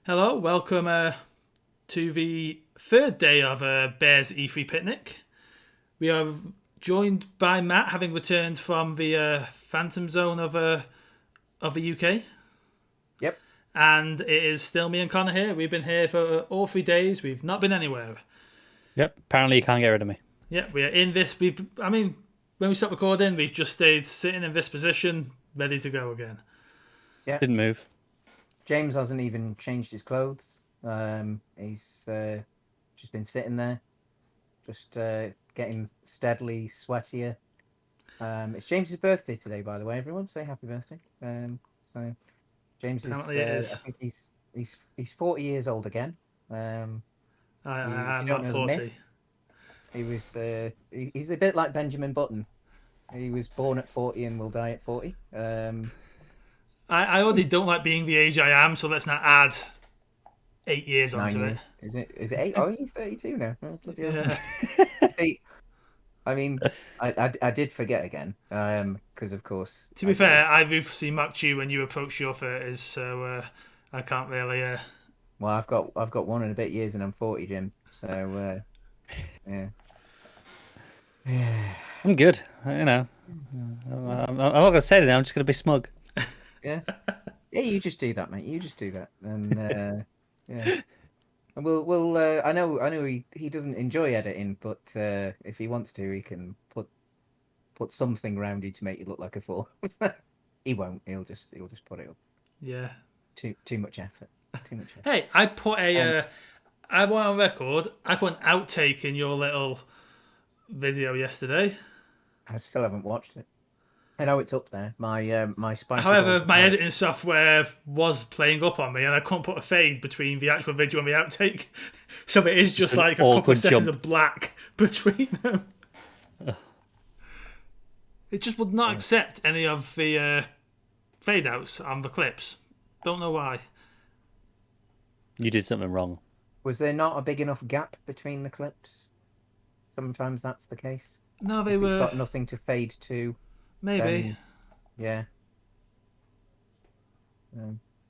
Hello, welcome to the third day of Bears E3 picnic. We are joined by Matt, having returned from the Phantom Zone of the UK, Yep. and it is still me and Connor here. We've been here for all 3 days. We've not been anywhere. Yep. Apparently, you can't get rid of me. Yeah, we are in this. When we stopped recording, we've just stayed sitting in this position, ready to go again. Yeah. Didn't move. James hasn't even changed his clothes. He's just been sitting there, just getting steadily sweatier. It's James's birthday today, by the way. Everyone, say happy birthday. So James is. Apparently, it I is. think he's 40 years old again. If I'm you don't not know the myth, 40. he's a bit like Benjamin Button. He was born at 40 and will die at 40. I already don't like being the age I am, so let's not add 8 years Nine onto it. years. Is it? Is it eight? Oh, he's 32 now. Oh, bloody hell. Yeah. See, I mean, I did forget again, because of course. To be fair, I've obviously mocked you when you approach your 30s, so I can't really. Well, I've got 1 and a bit years, and I'm 40, Jim. So, yeah. I'm good. I'm not gonna say anything. I'm just gonna be smug. Yeah. Yeah. You just do that, mate. You just do that, and yeah. And we'll. I know. He doesn't enjoy editing, but if he wants to, he can put something around you to make you look like a fool. He won't. He'll just put it up. Yeah. Too much effort. Too much effort. Hey, I put I went on record. I put an outtake in your little video yesterday. I still haven't watched it. I know it's up there. My spicy However, balls. my editing software was playing up on me, and I couldn't put a fade between the actual video and the outtake. So it is just an like a couple of awkward seconds jump. of black between them. It just would not accept any of the fade outs on the clips. Don't know why. You did something wrong. Was there not a big enough gap between the clips? Sometimes that's the case. No, they If it's were got nothing to fade to, maybe. then yeah.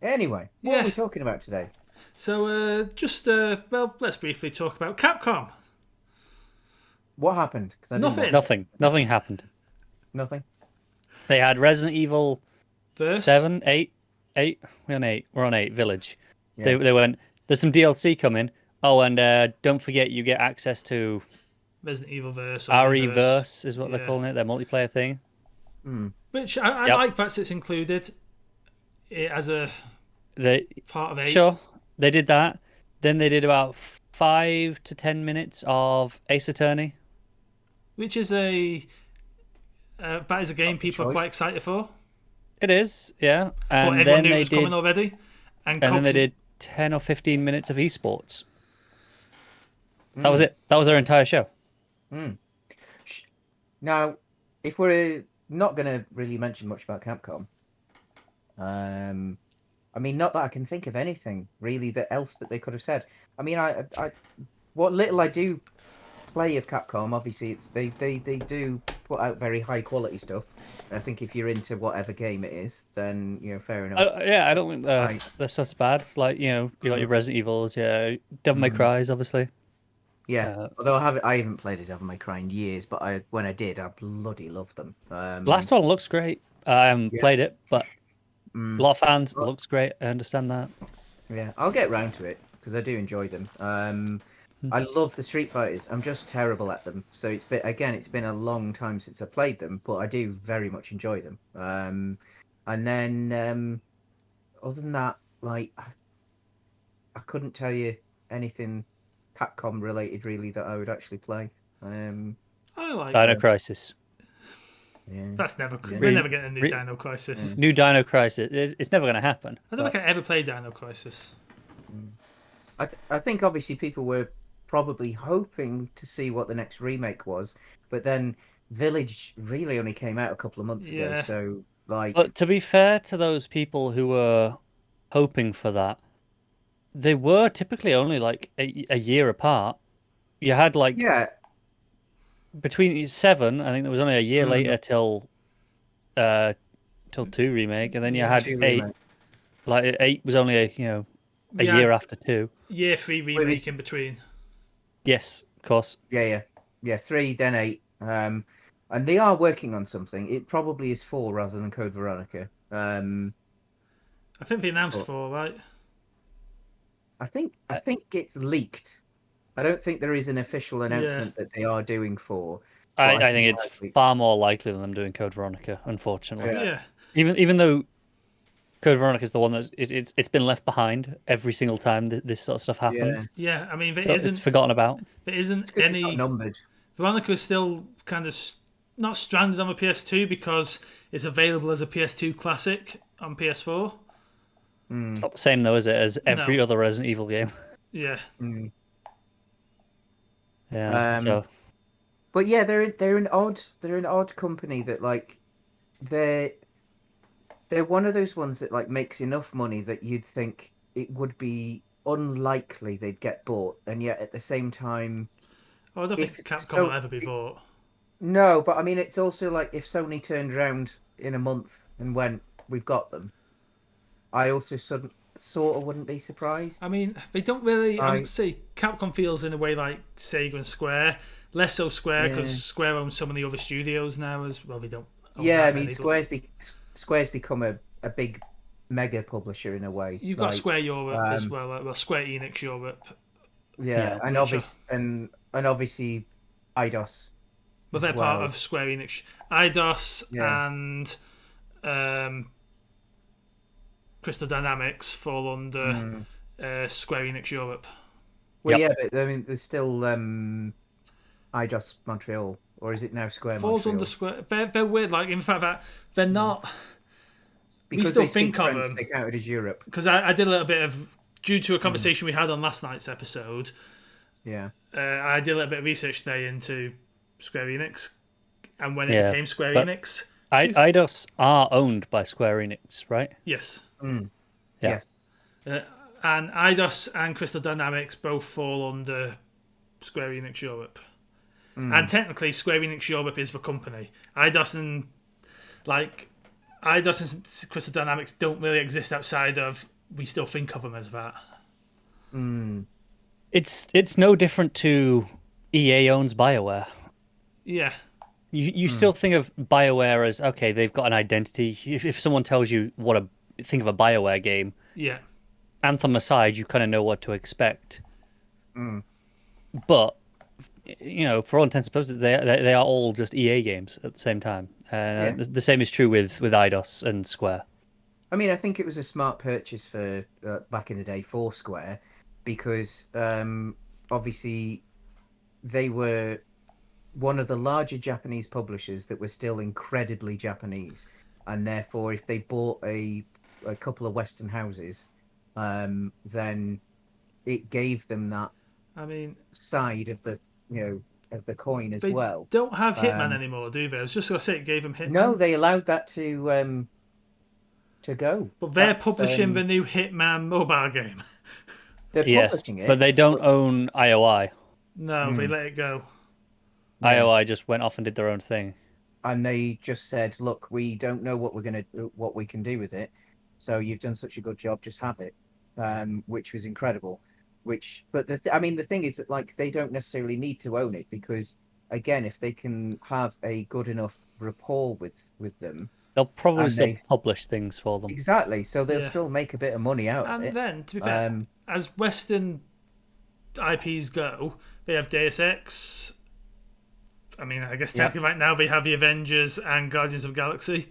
Anyway, what are we talking about today? So let's briefly talk about Capcom. What happened? 'Cause I didn't Nothing. watch Nothing. Nothing happened. Nothing. They had Resident Evil Verse. 7, 8, 8. We're on 8. We're on 8. Village. Yeah. They went. There's some DLC coming. Oh, and don't forget you get access to Resident Evil Verse. RE-verse is what they're Yeah. calling it. Their multiplayer thing. Which I Yep. like that it's included as a They part of 8. Sure, they did that. Then they did about 5 to 10 minutes of Ace Attorney. Which is that is a game people are quite excited for. It is, yeah. But And everyone then knew it they was did, coming already. and then they did 10 or 15 minutes of esports. That was it. That was their entire show. Now, if we're not going to really mention much about Capcom, I mean, not that I can think of anything really else that they could have said. I mean, what little I do play of Capcom, obviously, they do put out very high quality stuff. I think if you're into whatever game it is, then fair enough. Yeah, I don't think their stuff's bad. It's like, you got your Resident Evils, yeah, Devil May Cry's, obviously. Yeah, although I haven't played a Devil May Cry in years, but when I did, I bloody loved them. Last one looks great. I haven't played it, but a lot of fans, it looks great. I understand that. Yeah, I'll get round to it because I do enjoy them. I love the Street Fighters. I'm just terrible at them. So it's been a long time since I played them, but I do very much enjoy them. And then other than that, like I couldn't tell you anything Capcom related really that I would actually play. I like Dino Crisis. Yeah. That's never. We're never getting a new Dino Crisis. New Dino Crisis. It's never going to happen. I don't think I ever played Dino Crisis. I think obviously people were probably hoping to see what the next remake was, but then Village really only came out a couple of months ago. So But to be fair to those people who were hoping for that, they were typically only like a year apart. You had between 7, I think there was only a year later till 2 remake, and then you had 8. Like 8 was only a We year had after 2. Year 3 Well, it remake was- in between. Yes, of course. yeah, 3, then 8. And they are working on something. It probably is 4 rather than Code Veronica. I think they announced But 4, right? I think it's leaked. I don't think there is an official Yeah. announcement that they are doing 4. I, But I think it's likely. far more likely than them doing Code Veronica, unfortunately. Yeah. Yeah. Even though Code Veronica is the one that's it's been left behind every single time this sort of stuff happens. Yeah. I mean, So it's forgotten about. there isn't It's 'cause it's not any. numbered. Veronica is still kind of not stranded on the PS2 because it's available as a PS2 classic on PS4. It's not the same though, is it, as every No. other Resident Evil game? Yeah. Mm. Yeah. So But yeah, they're an odd company that like they're they're one of those ones that like makes enough money that you'd think it would be unlikely they'd get bought, and yet at the same time, Oh, I don't if think Capcom will so, ever be bought. no, but I mean it's also like if Sony turned around in a month and went, "We've got them," I also sort of wouldn't be surprised. I mean, they don't really. I was I going to say Capcom feels in a way like Sega and Square. Less so Square because Yeah, Square owns so many other studios now as well. They don't own yeah. I that mean many, but Square's become a big mega publisher in a way. you've got Like Square Europe as um, well. Well, Square Enix Europe. yeah, yeah. and Which obviously IDOS But as they're part well. of Square Enix. IDOS Yeah. and um, Crystal Dynamics fall under Mm. Square Enix Europe. Well, Yep. yeah, but I mean, there's still IDOS Montreal, or is it now Square Falls under Montreal? Square. They're weird. Like in fact, that they're Mm. not. We Because still they speak think of French, them they count it as Europe. because I did a little bit of due to a Mm. conversation we had on last night's episode. Yeah. I did a little bit of research today into Square Enix and when it Yeah. became Square But Enix. IDOS are owned by Square Enix, right? Yes. Mm. Yeah. Yes. And IDOS and Crystal Dynamics both fall under Square Enix Europe. And technically, Square Enix Europe is the company. IDOS and Crystal Dynamics don't really exist outside of. We still think of them as that. Mm. It's no different to EA owns BioWare. Yeah, You still think of BioWare as okay, they've got an identity. If someone tells you think of a BioWare game, yeah. Anthem aside, you kind of know what to expect. Mm. But for all intents and purposes, they are all just EA games at the same time. Yeah. The same is true with IDOS and Square. I mean, I think it was a smart purchase for back in the day for Square, because obviously they were one of the larger Japanese publishers that were still incredibly Japanese, and therefore, if they bought a couple of Western houses, then it gave them that I mean, side of the of the coin as they well. don't have Hitman Um, anymore, do they? I was just gonna say it gave them no, Hitman, they allowed that to go. but they're That's publishing the new Hitman mobile game. they're Yes, publishing but it. they don't own IOI. No, they let it go. Yeah. IOI just went off and did their own thing. And they just said, "Look, we don't know what what we can do with it. So you've done such a good job, just have it," which was incredible. But I mean, the thing is that like they don't necessarily need to own it because, again, if they can have a good enough rapport with them, They'll probably and still they publish things for them. exactly, so they'll Yeah. still make a bit of money out of And it. then, to be fair, as Western IPs go, they have Deus Ex. I mean, I guess technically right now they have the Avengers and Guardians of the Galaxy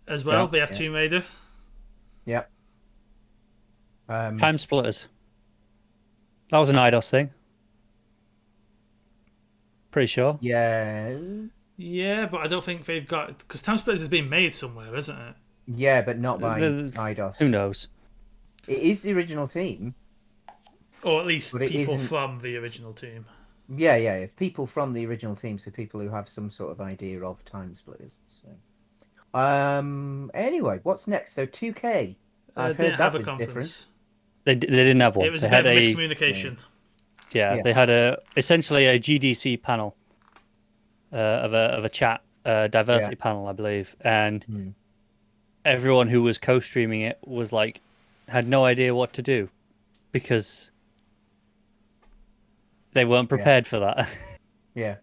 as well. They have Tomb Raider. Yep. Time Splitters. That was an IDOS thing. Pretty sure. Yeah. Yeah, but I don't think they've got because Time Splitters is being made somewhere, isn't it? Yeah, but not by The- IDOS. Who knows? It is the original team. Or at least But it people isn't- from the original team. Yeah, it's people from the original team, so people who have some sort of idea of Time Splitters. So, anyway, what's next? So 2K. I've Didn't heard have that a was conference. different. They didn't have one. It was They a bit had of a miscommunication. Yeah. They had essentially a GDC panel of a chat diversity panel, I believe, and everyone who was co-streaming it was like had no idea what to do. because they weren't Yeah. prepared for that. Yeah.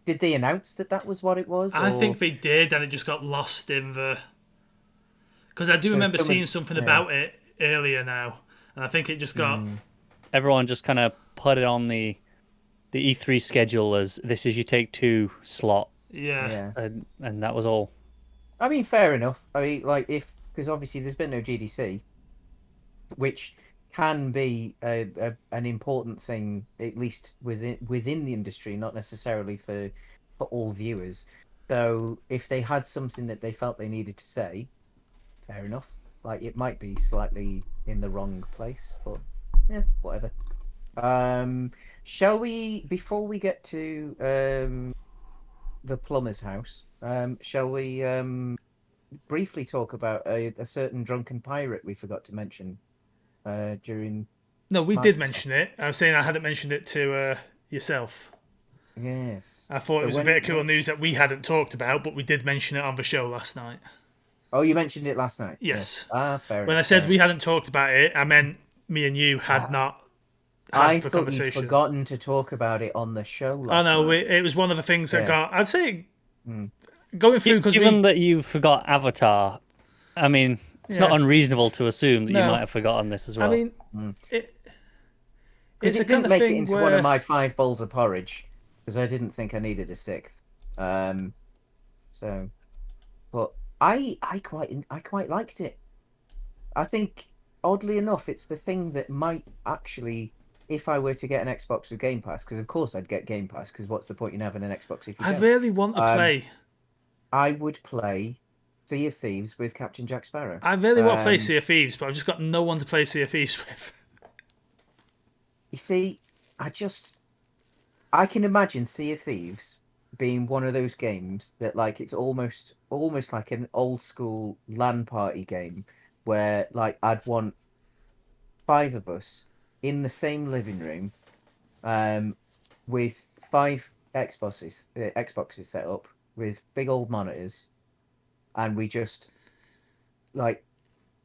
Did they announce that was what it was, I or think they did, and it just got lost in the. Because I do so remember some of seeing something yeah. about it earlier now, and I think it just got. Everyone just kind of put it on the E3 schedule as this is your Take-Two slot, Yeah. Yeah. and that was all. I mean, fair enough. I mean, like because obviously there's been no GDC, which can be an important thing, at least within the industry, not necessarily for all viewers. So if they had something that they felt they needed to say, fair enough. Like it might be slightly in the wrong place, but yeah, whatever. Shall we before we get to the plumber's house? Shall we briefly talk about a certain drunken pirate we forgot to mention during No, we did Microsoft? mention it. I was saying I hadn't mentioned it to yourself. Yes. I thought it So was a bit of cool when news that we hadn't talked about, but we did mention it on the show last night. oh, you mentioned it last night. Yes. Yes. Ah, fair When I enough. Fair said enough. we hadn't talked about it, I meant me and you had Ah, not had I the thought you'd conversation. forgotten to talk about it on the show Oh last no, night. it was one of the things that Yeah. got. I'd say Mm. going through because Given we. that you forgot Avatar, I mean, it's not Yeah. unreasonable to assume that you might No. have forgotten this as I well. mean, it, Because it's a it kind didn't of make it thing into one of where my 5 bowls of porridge because I didn't think I needed a sixth. Um, so, but I quite liked it. I think oddly enough, it's the thing that might actually, if I were to get an Xbox with Game Pass, because of course I'd get Game Pass, because what's the point in having an Xbox if you I don't? really want to Um, play. I would play Sea of Thieves with Captain Jack Sparrow. I really want to play Um, Sea of Thieves, but I've just got no one to play Sea of Thieves with. you see, I can imagine Sea of Thieves being one of those games that like it's almost like an old school LAN party game where like I'd want 5 of us in the same living room, um, with 5 Xboxes set up with big old monitors, and we just like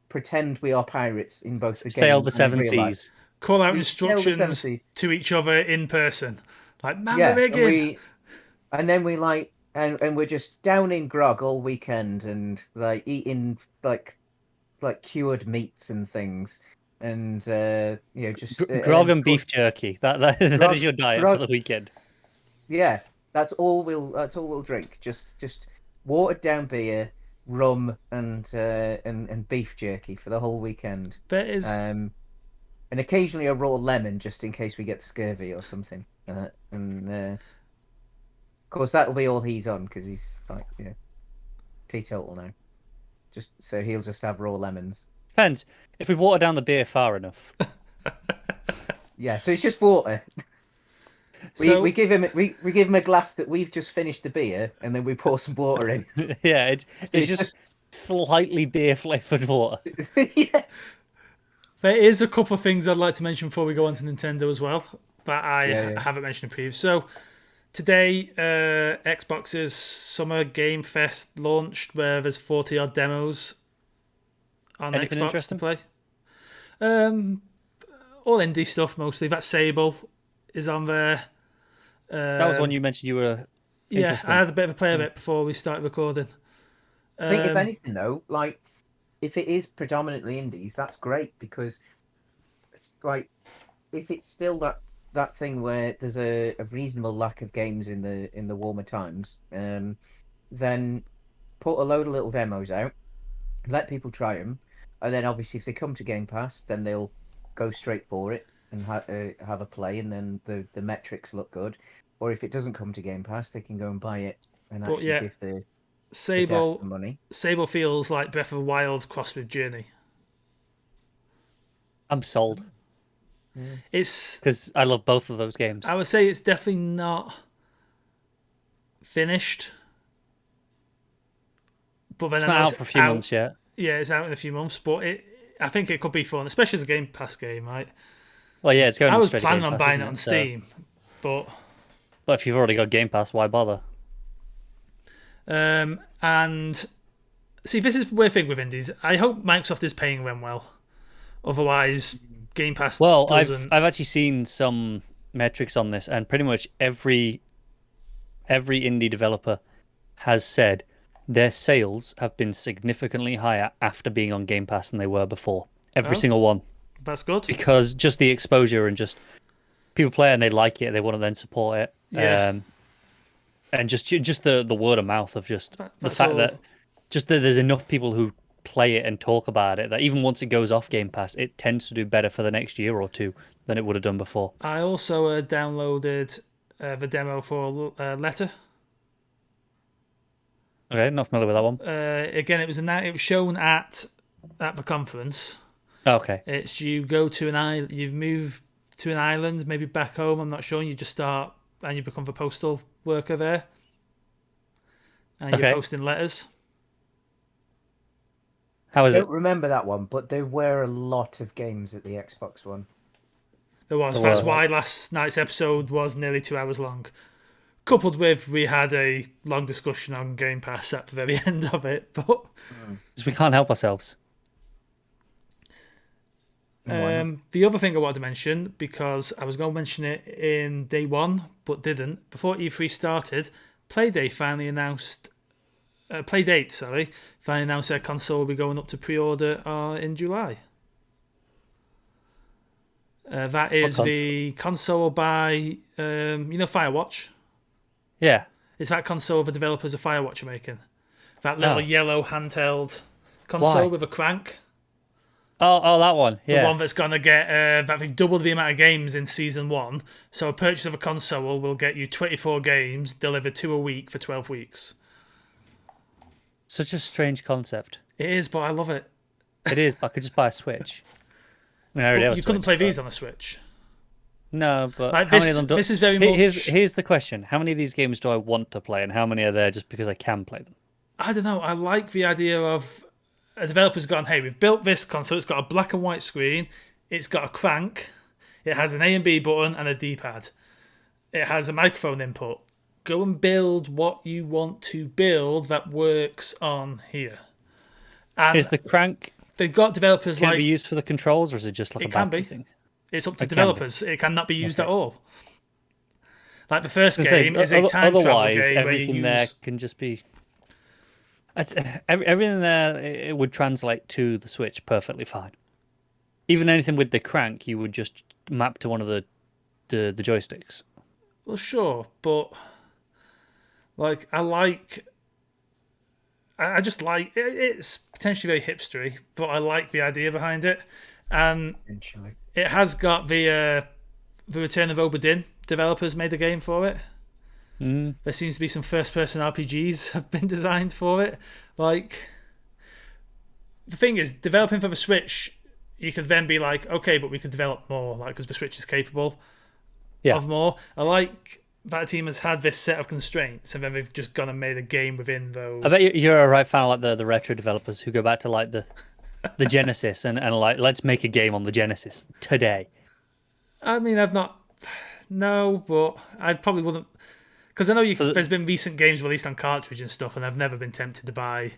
pretend we are pirates in both the Sail game the and in seven real life. seas. Call out We sail the seven instructions seas, to each other in person, like man the yeah, rigging. and then we like and we're just down in grog all weekend and like eating like cured meats and things, and just Grog and and beef jerky. That is grog your diet for grog the weekend. yeah, that's all we'll drink. Just watered down beer, rum, and beef jerky for the whole weekend. There is And occasionally a raw lemon just in case we get scurvy or something. And of course that'll be all he's on because he's like teetotal now. Just so he'll just have raw lemons. Depends if we water down the beer far enough. Yeah, so it's just water. We so give him we give him a glass that we've just finished the beer, and then we pour some water in. Yeah, So it's it's just just slightly beer flavored water. yeah. there is a couple of things I'd like to mention before we go on to Nintendo as well that Yeah, yeah. haven't mentioned in previous. So today, Xbox's Summer Game Fest launched, where there's 40 odd demos on Anything Xbox interesting? to play. All indie stuff mostly. That Sable is on there. That was one you mentioned you were Yeah, interested I in. had a bit of a play of it before we started recording. I think if anything though, like if it is predominantly indies, that's great because it's like if it's still that thing where there's a reasonable lack of games in the warmer times, then put a load of little demos out, let people try them, and then obviously if they come to Game Pass, then they'll go straight for it and have a play, and then the metrics look good. Or if it doesn't come to Game Pass, they can go and buy it and But actually yeah, give the devs Sable some money. Sable feels like Breath of the Wild crossed with Journey. I'm sold It's because I love both of those games. I would say it's definitely not finished, but then It's I not know out for a few months yet. Yeah, it's out in a few months, but I think it could be fun, especially as a Game Pass game, right? Well, yeah, it's going I was straight to planning Game on Pass, buying isn't it on So, Steam, but if you've already got Game Pass, why bother? and see, this is the weird thing with indies. I hope Microsoft is paying them well. Otherwise, Game Pass Well, doesn't. I've actually seen some metrics on this, and pretty much every indie developer has said their sales have been significantly higher after being on Game Pass than they were before. Every Oh. single one. That's good. Because just the exposure and just people play it and they like it, they want to then support it. Yeah. And just the word of mouth of just the That's fact all. that there's enough people who play it and talk about it that even once it goes off Game Pass, it tends to do better for the next year or two than it would have done before. I also downloaded the demo for Letter. Okay, not familiar with that one. Again, it was shown at the conference. Okay. It's you go to an island, you move to an island, maybe back home. I'm not sure. And you just start and you become the postal worker there, and you're posting letters. How is I it? don't remember that one, but there were a lot of games at the Xbox One. There was. That's why last night's episode was nearly 2 hours long. Coupled with we had a long discussion on Game Pass at the very end of it, but we can't help ourselves. The other thing I wanted to mention, because I was going to mention it in day one, but didn't, before E3 started, Playdate finally announced their console will be going up to pre-order in July. That is the console by, Firewatch? Yeah. It's that console the developers of Firewatch are making. That little yellow handheld console with a crank. Oh, that one. Yeah. The one that's going to get, that they've doubled the amount of games in Season 1. So a purchase of a console will get you 24 games delivered 2 a week for 12 weeks. Such a strange concept. It is, but I love it. It is, but I could just buy a Switch. I mean, I already have a you couldn't Switch, play these on a Switch. No, but Like how many of them do... This is very much... Here's the question. How many of these games do I want to play, and how many are there just because I can play them? I don't know. I like the idea of a developer's gone, hey, we've built this console. It's got a black and white screen. It's got a crank. It has an A and B button and a D-pad. It has a microphone input. Go and build what you want to build that works on here. And is the crank... They've got developers Can it be used for the controls, or is it just like a battery thing? It's up to developers. It cannot be used at all. Like the first game say, is a time travel otherwise, game everything where you there use... can just be... Everything there, it would translate to the Switch perfectly fine. Even anything with the crank, you would just map to one of the joysticks. Well, sure, but like I just like it's potentially very hipstery, but I like the idea behind it, and it has got the Return of Obra Dinn developers made a game for it. There seems to be some first-person RPGs have been designed for it. Like, the thing is, developing for the Switch, you could then be like, okay, but we could develop more, like, because the Switch is capable of more. I like that team has had this set of constraints, and then they've just gone and made a game within those. I bet you're a right fan of like the retro developers who go back to like the Genesis and like, let's make a game on the Genesis today. I mean, no, but I probably wouldn't. Because I know there's been recent games released on cartridge and stuff, and I've never been tempted to buy.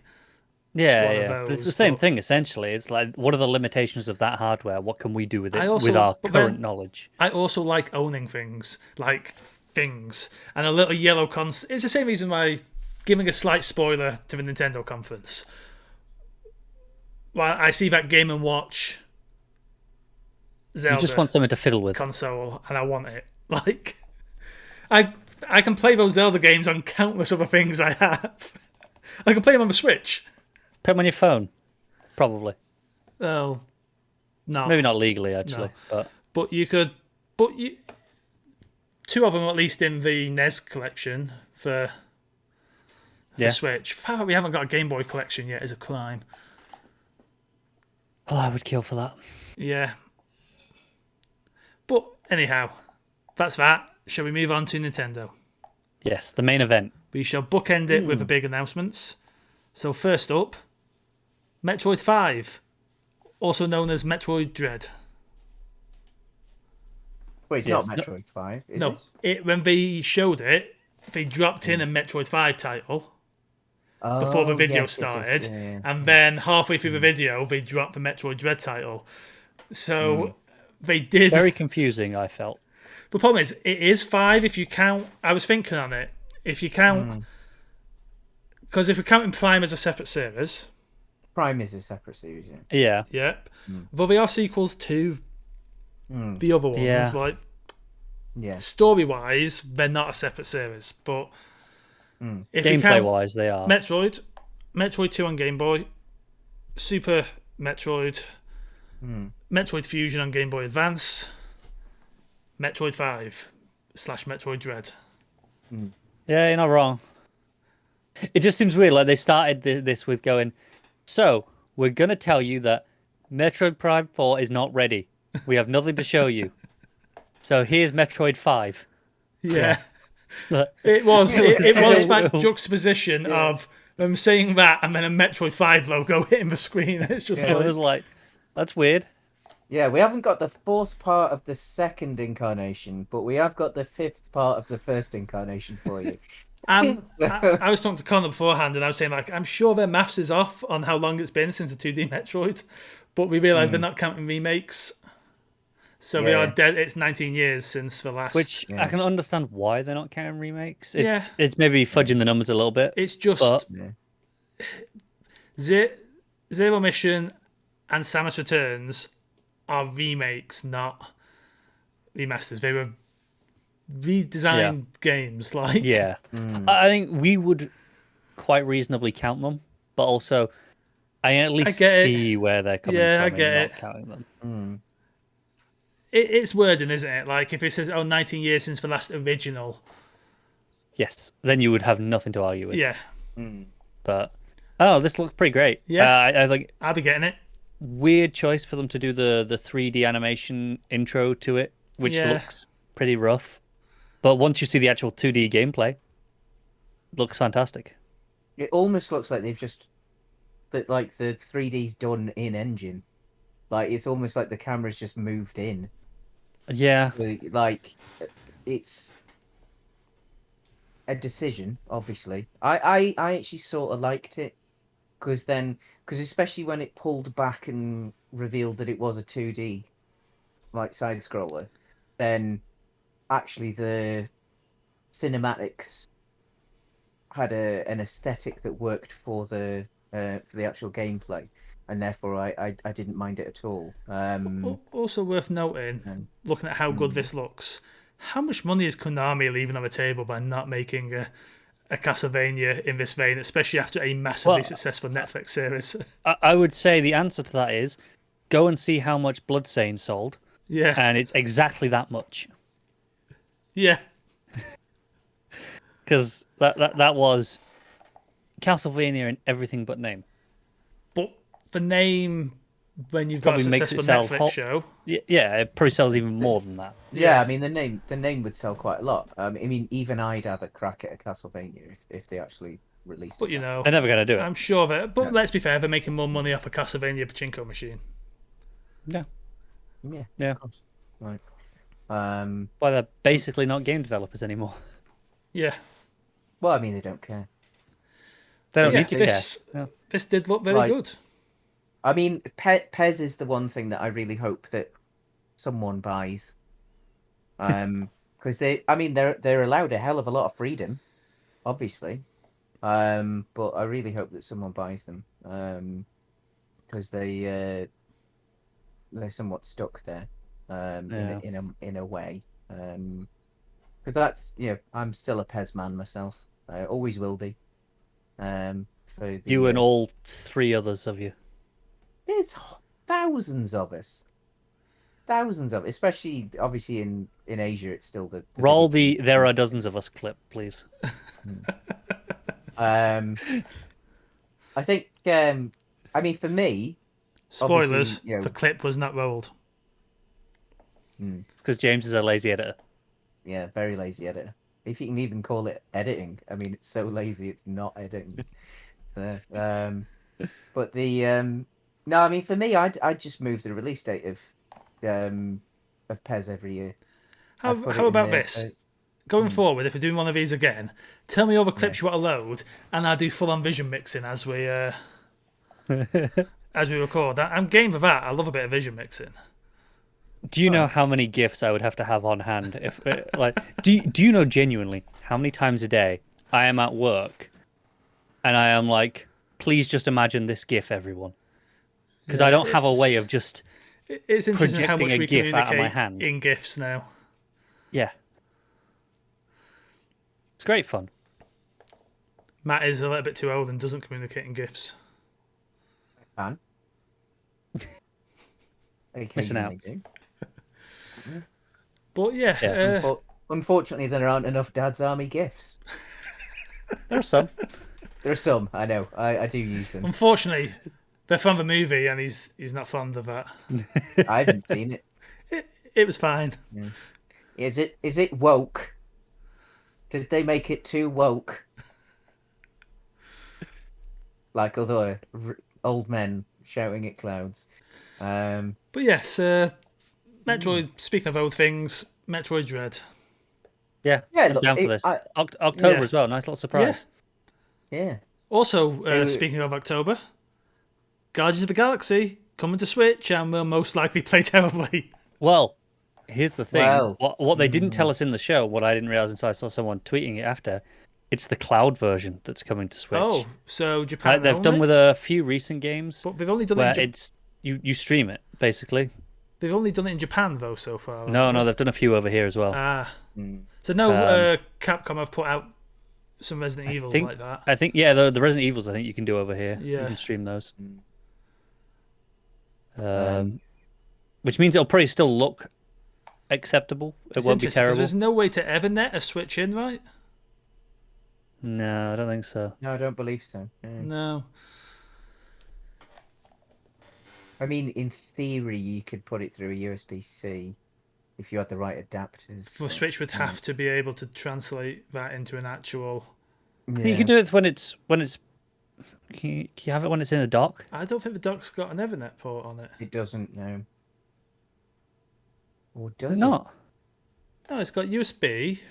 But it's the same thing essentially. It's like, what are the limitations of that hardware? What can we do with it with our current knowledge? I also like owning things, and a little yellow console. It's the same reason why, giving a slight spoiler to the Nintendo conference. Well, I see that Game and Watch Zelda. You just want something to fiddle with console, and I want it. Like, I can play those Zelda games on countless other things I have. I can play them on the Switch. Put them on your phone, probably. Well, no. Maybe not legally, actually. No. But you could... two of them, at least, in the NES collection for Switch. The fact that we haven't got a Game Boy collection yet is a crime. Oh, I would kill for that. Yeah. But, anyhow, that's that. Shall we move on to Nintendo? Yes, the main event. We shall bookend it with the big announcements. So first up, Metroid 5, also known as Metroid Dread. Wait, it's not Metroid 5, is it? When they showed it, they dropped in a Metroid 5 title before the video started, and then halfway through the video, they dropped the Metroid Dread title. So they did. Very confusing, I felt. The problem is, it is 5 if you count. I was thinking on it. If you count, because if we're counting Prime as a separate series, Prime is a separate series, yeah. Yeah. yep. Though they are sequels to the other ones, Yeah. like Yeah. story-wise, they're not a separate series. But if you Gameplay count wise, they are. Metroid 2 on Game Boy, Super Metroid, Metroid Fusion on Game Boy Advance, Metroid 5 / Metroid Dread. Yeah, you're not wrong. It just seems weird. Like they started this with going, so we're going to tell you that Metroid Prime 4 is not ready. We have nothing to show you. So here's Metroid 5. Yeah. But- It was So- that juxtaposition of them saying that and then a Metroid 5 logo hitting the screen. It's just It was like, that's weird. Yeah, we haven't got the 4th part of the 2nd incarnation, but we have got the 5th part of the 1st incarnation for you. And I was talking to Connor beforehand, and I was saying, like, I'm sure their maths is off on how long it's been since the 2D Metroid, but we realise they're not counting remakes. So we are Yeah. dead. It's 19 years since the last. Which I can understand why they're not counting remakes. Yeah. It's maybe fudging the numbers a little bit. It's just But Zero Mission and Samus Returns are remakes, not remasters. They were redesigned games. Like, yeah, I think we would quite reasonably count them, but also I at least get it. see where they're coming Yeah, from I get and it. not counting them. it's wording, isn't it? Like, if it says, 19 years since the last original. Yes, then you would have nothing to argue with. Yeah. But this looks pretty great. Yeah. I think I'll be getting it. weird choice for them to do the 3D animation intro to it, which Yeah. looks pretty rough. But once you see the actual 2D gameplay, it looks fantastic. It almost looks like they've just that like the 3D's done in engine. Like it's almost like the camera's just moved in. Yeah. Like it's a decision, obviously. I actually sort of liked it because especially when it pulled back and revealed that it was a 2D like side scroller, then actually the cinematics had an aesthetic that worked for the actual gameplay, and therefore I didn't mind it at all. Also worth noting, looking at how good this looks, how much money is Konami leaving on the table by not making a Castlevania in this vein, especially after a massively successful Netflix series? I would say the answer to that is go and see how much Bloodstained sold, Yeah. and it's exactly that much. Yeah. Because that was Castlevania in everything but name. But the name, when you've got a Probably makes it successful sell Netflix show, Yeah, it probably sells even more than that. Yeah, I mean the name would sell quite a lot. I mean even I'd have a crack at a Castlevania if they actually released but it. you know, They're never going to do it. I'm sure that. But let's be fair, they're making more money off a Castlevania pachinko machine. Yeah. Yeah. Of course. Like, Well, they're basically not game developers anymore. Yeah. well, I mean they don't care. They don't Yeah, need to this, care. this did look very Like- good. I mean, Pez is the one thing that I really hope that someone buys, because they're allowed a hell of a lot of freedom, obviously, but I really hope that someone buys them, because they're somewhat stuck there, in a way, because that's I'm still a Pez man myself. I always will be. For the, You and all three others of you. There's thousands of us. Thousands of, especially obviously in Asia, it's still the Roll biggest- the "there are dozens of us" clip, please. I think. I mean, for me, Spoilers: obviously, the clip was not rolled. Because James is a lazy editor. yeah, very lazy editor. If you can even call it editing, I mean, it's so lazy, it's not editing. So, but no, I mean, for me, I'd just move the release date of Pez every year. How I'd put it how in about the- this? Going forward, if we're doing one of these again, tell me all the clips you want to load, and I'll do full-on vision mixing as we record. I'm game for that. I love a bit of vision mixing. Do you know how many gifts I would have to have on hand? If like, do you know genuinely how many times a day I am at work and I am like, please just imagine this GIF, everyone, because I Yeah, don't have a way of just it's interesting how projecting much a we GIF out of my communicate hand. in GIFs now. Yeah, it's great fun. Matt is a little bit too old and doesn't communicate in GIFs. Fan. Missing out. Occasionally do. But yeah, Yeah. Unfortunately, there aren't enough Dad's Army gifts. There are some. There are some, I know. I do use them. unfortunately, they're from the movie, and he's not fond of that. I haven't seen it. It was fine. Yeah. Is it woke? Did they make it too woke? Like other old men shouting at clouds. But yes, Metroid. Speaking of old things, Metroid Dread. Yeah, Yeah, I'm look, down for this. October Yeah. as well. Nice little surprise. yeah. Also, speaking of October, Guardians of the Galaxy coming to Switch and will most likely play terribly. Well, here's the thing. Well, What they didn't tell us in the show, what I didn't realize until I saw someone tweeting it after, it's the cloud version that's coming to Switch. Oh, so Japan They've only? done with a few recent games But they've only done where it. it's you stream it basically. They've only done it in Japan though so far. No, they've done a few over here as well. So no, Capcom have put out some Resident Evils like that. I think the Resident Evils I think you can do over here. Yeah. You can stream those. Which means it'll probably still look acceptable. It It's won't be interesting, 'cause terrible. there's no way to Ethernet a Switch in, right? No, I don't think so. No, I don't believe so. No. No. I mean, in theory, you could put it through a USB-C if you had the right adapters. The Switch would have to be able to translate that into an actual. Yeah. You can do it when it's. Can you have it when it's in a dock? I don't think the dock's got an Ethernet port on it. It doesn't, no. Or Does does it it? not? No, it's got USB,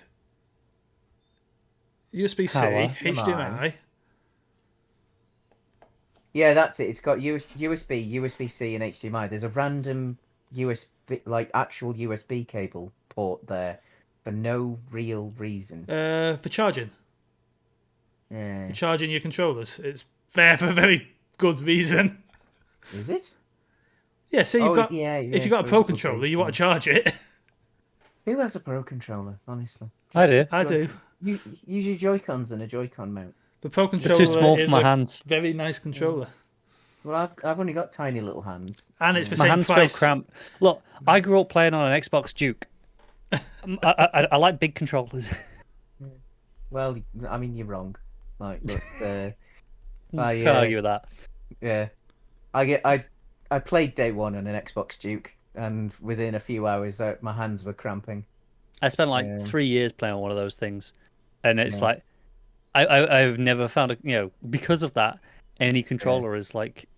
USB-C, Power. HDMI. Yeah, that's it. It's got USB, USB-C, and HDMI. There's a random USB, like actual USB cable port there for no real reason. For charging. Yeah. For charging your controllers. It's there for a very good reason. Is it? Yeah, so you've got. yeah, If you've got a suppose Pro it would controller, be, you want to charge it. Who has a Pro controller, honestly? I do. I do. You use your Joy-Cons and a Joy-Con mount. The Pro It's controller too small for is my a hands. very nice controller. Well, I've only got tiny little hands. And it's the My same hands price. feel cramped. Look, I grew up playing on an Xbox Duke. I like big controllers. Well, I mean, you're wrong. Like, look, Can't argue with that. yeah, I played day one on an Xbox Duke, and within a few hours, my hands were cramping. I spent like 3 years playing on one of those things, and it's like I've never found because of that any controller is like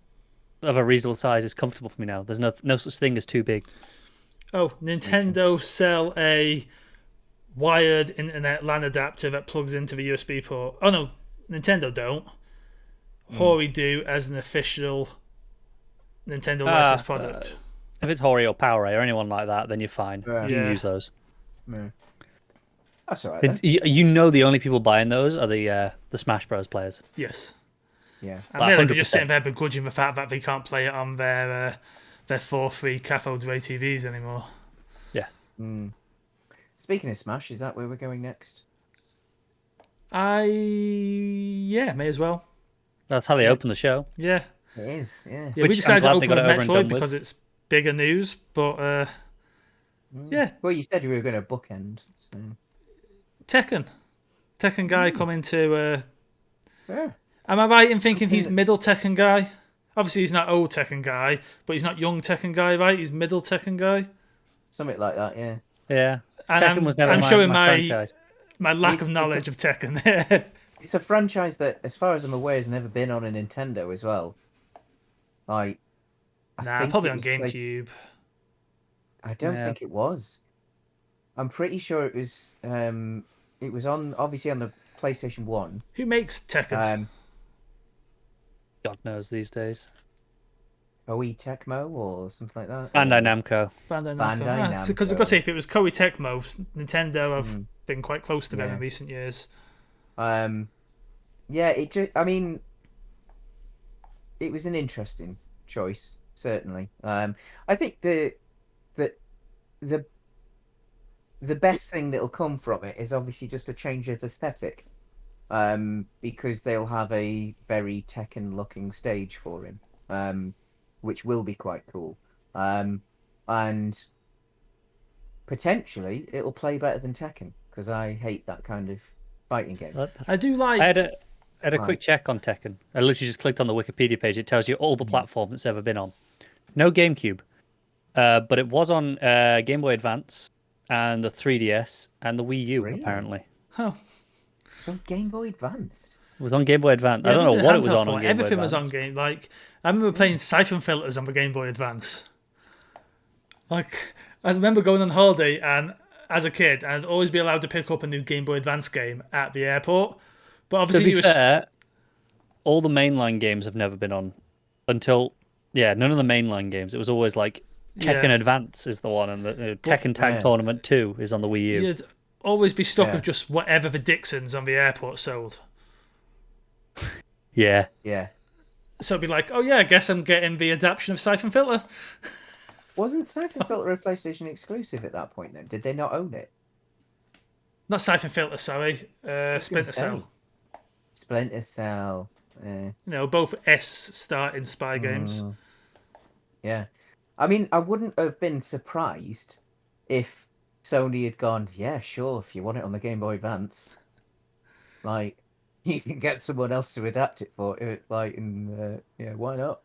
of a reasonable size is comfortable for me now. There's no such thing as too big. Oh, Nintendo sell a wired internet LAN adapter that plugs into the USB port. Oh no, Nintendo don't. Hori do as an official Nintendo licensed product. If it's Hori or PowerA or anyone like that, then you're fine. Yeah. You can Yeah. use those. Yeah. That's all right. Then. You know the only people buying those are the Smash Bros players. Yes. Yeah. And Like really, they're just 100%. sitting there begrudging the fact that they can't play it on their 4-3 cathode ray TVs anymore. Yeah. Speaking of Smash, is that where we're going next? May as well. That's how they open the show. Yeah. It is, yeah. Yeah, Which we I'm decided to glad they open got with it over and done Metroid because with. it's bigger news, but yeah, Well, you said you were going to bookend. So. Tekken guy coming to. Yeah. Am I right in thinking he's middle Tekken guy? Obviously, he's not old Tekken guy, but he's not young Tekken guy, right? He's middle Tekken guy. Something like that, yeah. Yeah. And Tekken was never I'm my, showing my franchise. my lack It's of a- knowledge of Tekken. It's a franchise that, as far as I'm aware, has never been on a Nintendo as well. Like, I think probably it on was placed- GameCube. I don't Yeah. think it was. I'm pretty sure it was. It was obviously on the PlayStation 1. Who makes Tekken? Um, God knows these days. Koei Tecmo or something like that, Bandai or Namco. Bandai Bandai Namco. Because I've got to say, Namco. if it was Koei Tecmo, Nintendo have Mm, been quite close to them in yeah. recent years. Um. Yeah. It just. I mean, it was an interesting choice, certainly. I think the the the best thing that'll come from it is obviously just a change of aesthetic. Because they'll have a very Tekken looking stage for him, which will be quite cool. And potentially it'll play better than Tekken because I hate that kind of fighting game. I do I had like. a quick check on Tekken. I literally just clicked on the Wikipedia page. It tells you all the platforms it's ever been on. No GameCube, but it was on Game Boy Advance and the 3DS and the Wii U. Really? Apparently, Oh, It's on Game Boy Advance. it was on Game Boy Advance. I yeah, don't even know the what it was handheld on port, Game Boy everything was on Advance. game. Like, I remember Yeah. playing Siphon Filters on the Game Boy Advance. Like, I remember going on holiday and as a kid, I'd always be allowed to pick up a new Game Boy Advance game at the airport. But To obviously, be you were. fair, all the mainline games have never been on until none of the mainline games. It was always like Yeah. Tekken Advance is the one, and the But Tekken Tag Yeah. Tournament 2 is on the Wii U. you'd always be stuck Yeah. with just whatever the Dixons on the airport sold. Yeah, Yeah. So it'd be like, oh yeah, I guess I'm getting the adaptation of Siphon Filter. Wasn't Siphon Filter a PlayStation exclusive at that point then? Did they not own it? Not Siphon Filter, sorry. I was gonna Splinter say. Cell. Splinter Cell. Both S starting spy games. Mm, yeah. I mean, I wouldn't have been surprised if Sony had gone, yeah, sure, if you want it on the Game Boy Advance, like you can get someone else to adapt it for it, like, and yeah, why not?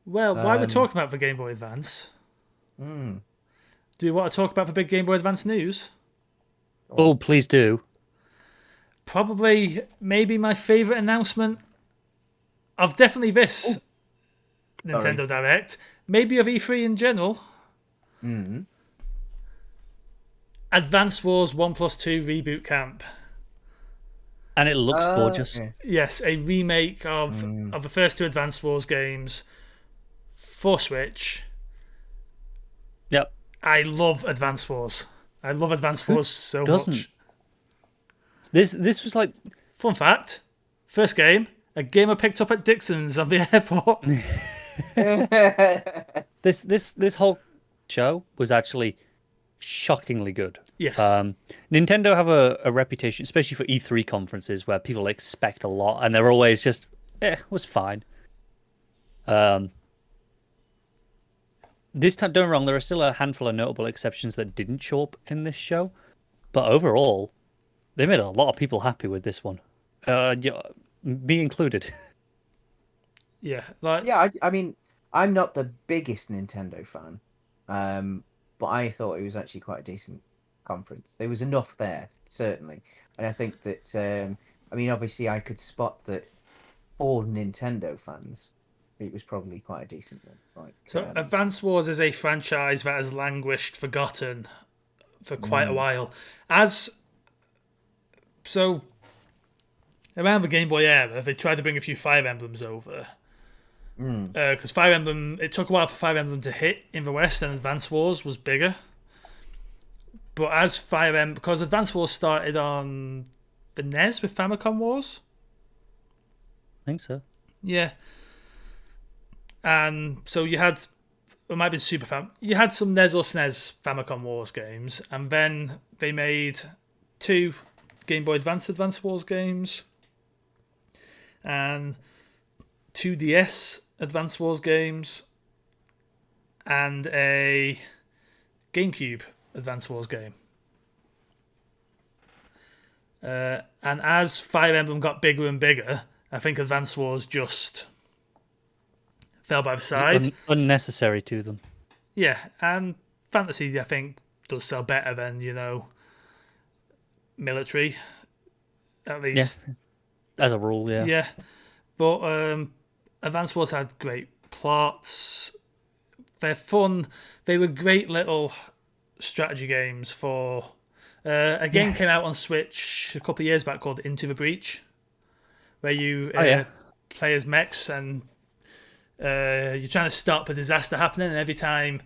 Well, while we're Um, talking about the Game Boy Advance, mm, do you want to talk about the big Game Boy Advance news? oh, please do. Probably, maybe my favourite announcement of definitely this sorry. Nintendo Direct, maybe of E3 in general. Mm, Advance Wars 1+2 Reboot Camp. And it looks gorgeous. yeah. Yes, a remake Mm. of the first two Advance Wars games for Switch. Yep. I love Advance Wars. I love Advance Wars so doesn't? much. This was like Fun fact: first game, a game I picked up at Dixon's on the airport. this whole show was actually shockingly good. Yes. Nintendo have a reputation, especially for E3 conferences, where people expect a lot, and they're always just, was fine. This time, don't get me wrong, there are still a handful of notable exceptions that didn't show up in this show, but overall, they made a lot of people happy with this one, me included. Yeah. Like. Yeah, I mean, I'm not the biggest Nintendo fan, but I thought it was actually quite a decent conference. There was enough there, certainly, and I think that I mean, obviously, I could spot that for Nintendo fans, it was probably quite a decent one. Like, So Advance Wars is a franchise that has languished, forgotten for quite a while. So around the Game Boy era, they tried to bring a few Fire Emblems over. Because Fire Emblem, it took a while for Fire Emblem to hit in the West, and Advance Wars was bigger. But as Fire Emblem, because Advance Wars started on the NES with Famicom Wars, I think so. yeah, and so you had, it might have been Super Fam, you had some NES or SNES Famicom Wars games, and then they made two Game Boy Advance Wars games, and 2DS Advance Wars games, and a GameCube Advance Wars game. And as Fire Emblem got bigger and bigger, I think Advance Wars just fell by the side. Unnecessary to them. Yeah, and Fantasy, I think, does sell better than, military. At least. Yeah. As a rule, yeah. Yeah. But Advance Wars had great plots. They're fun. They were great little strategy games for... a game came out on Switch a couple of years back called Into the Breach, where you play as mechs and You're trying to stop a disaster happening, and every time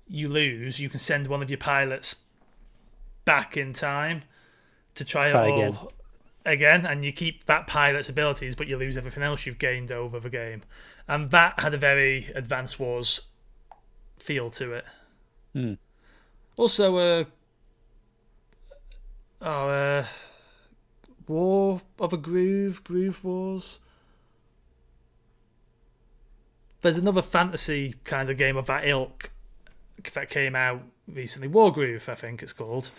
you lose, you can send one of your pilots back in time to try it Try again. all again, and you keep that pilot's abilities, but you lose everything else you've gained over the game. And that had a very Advance Wars feel to it. Hmm. Also, War of a Groove Wars. There's another fantasy kind of game of that ilk that came out recently, War Groove, I think it's called.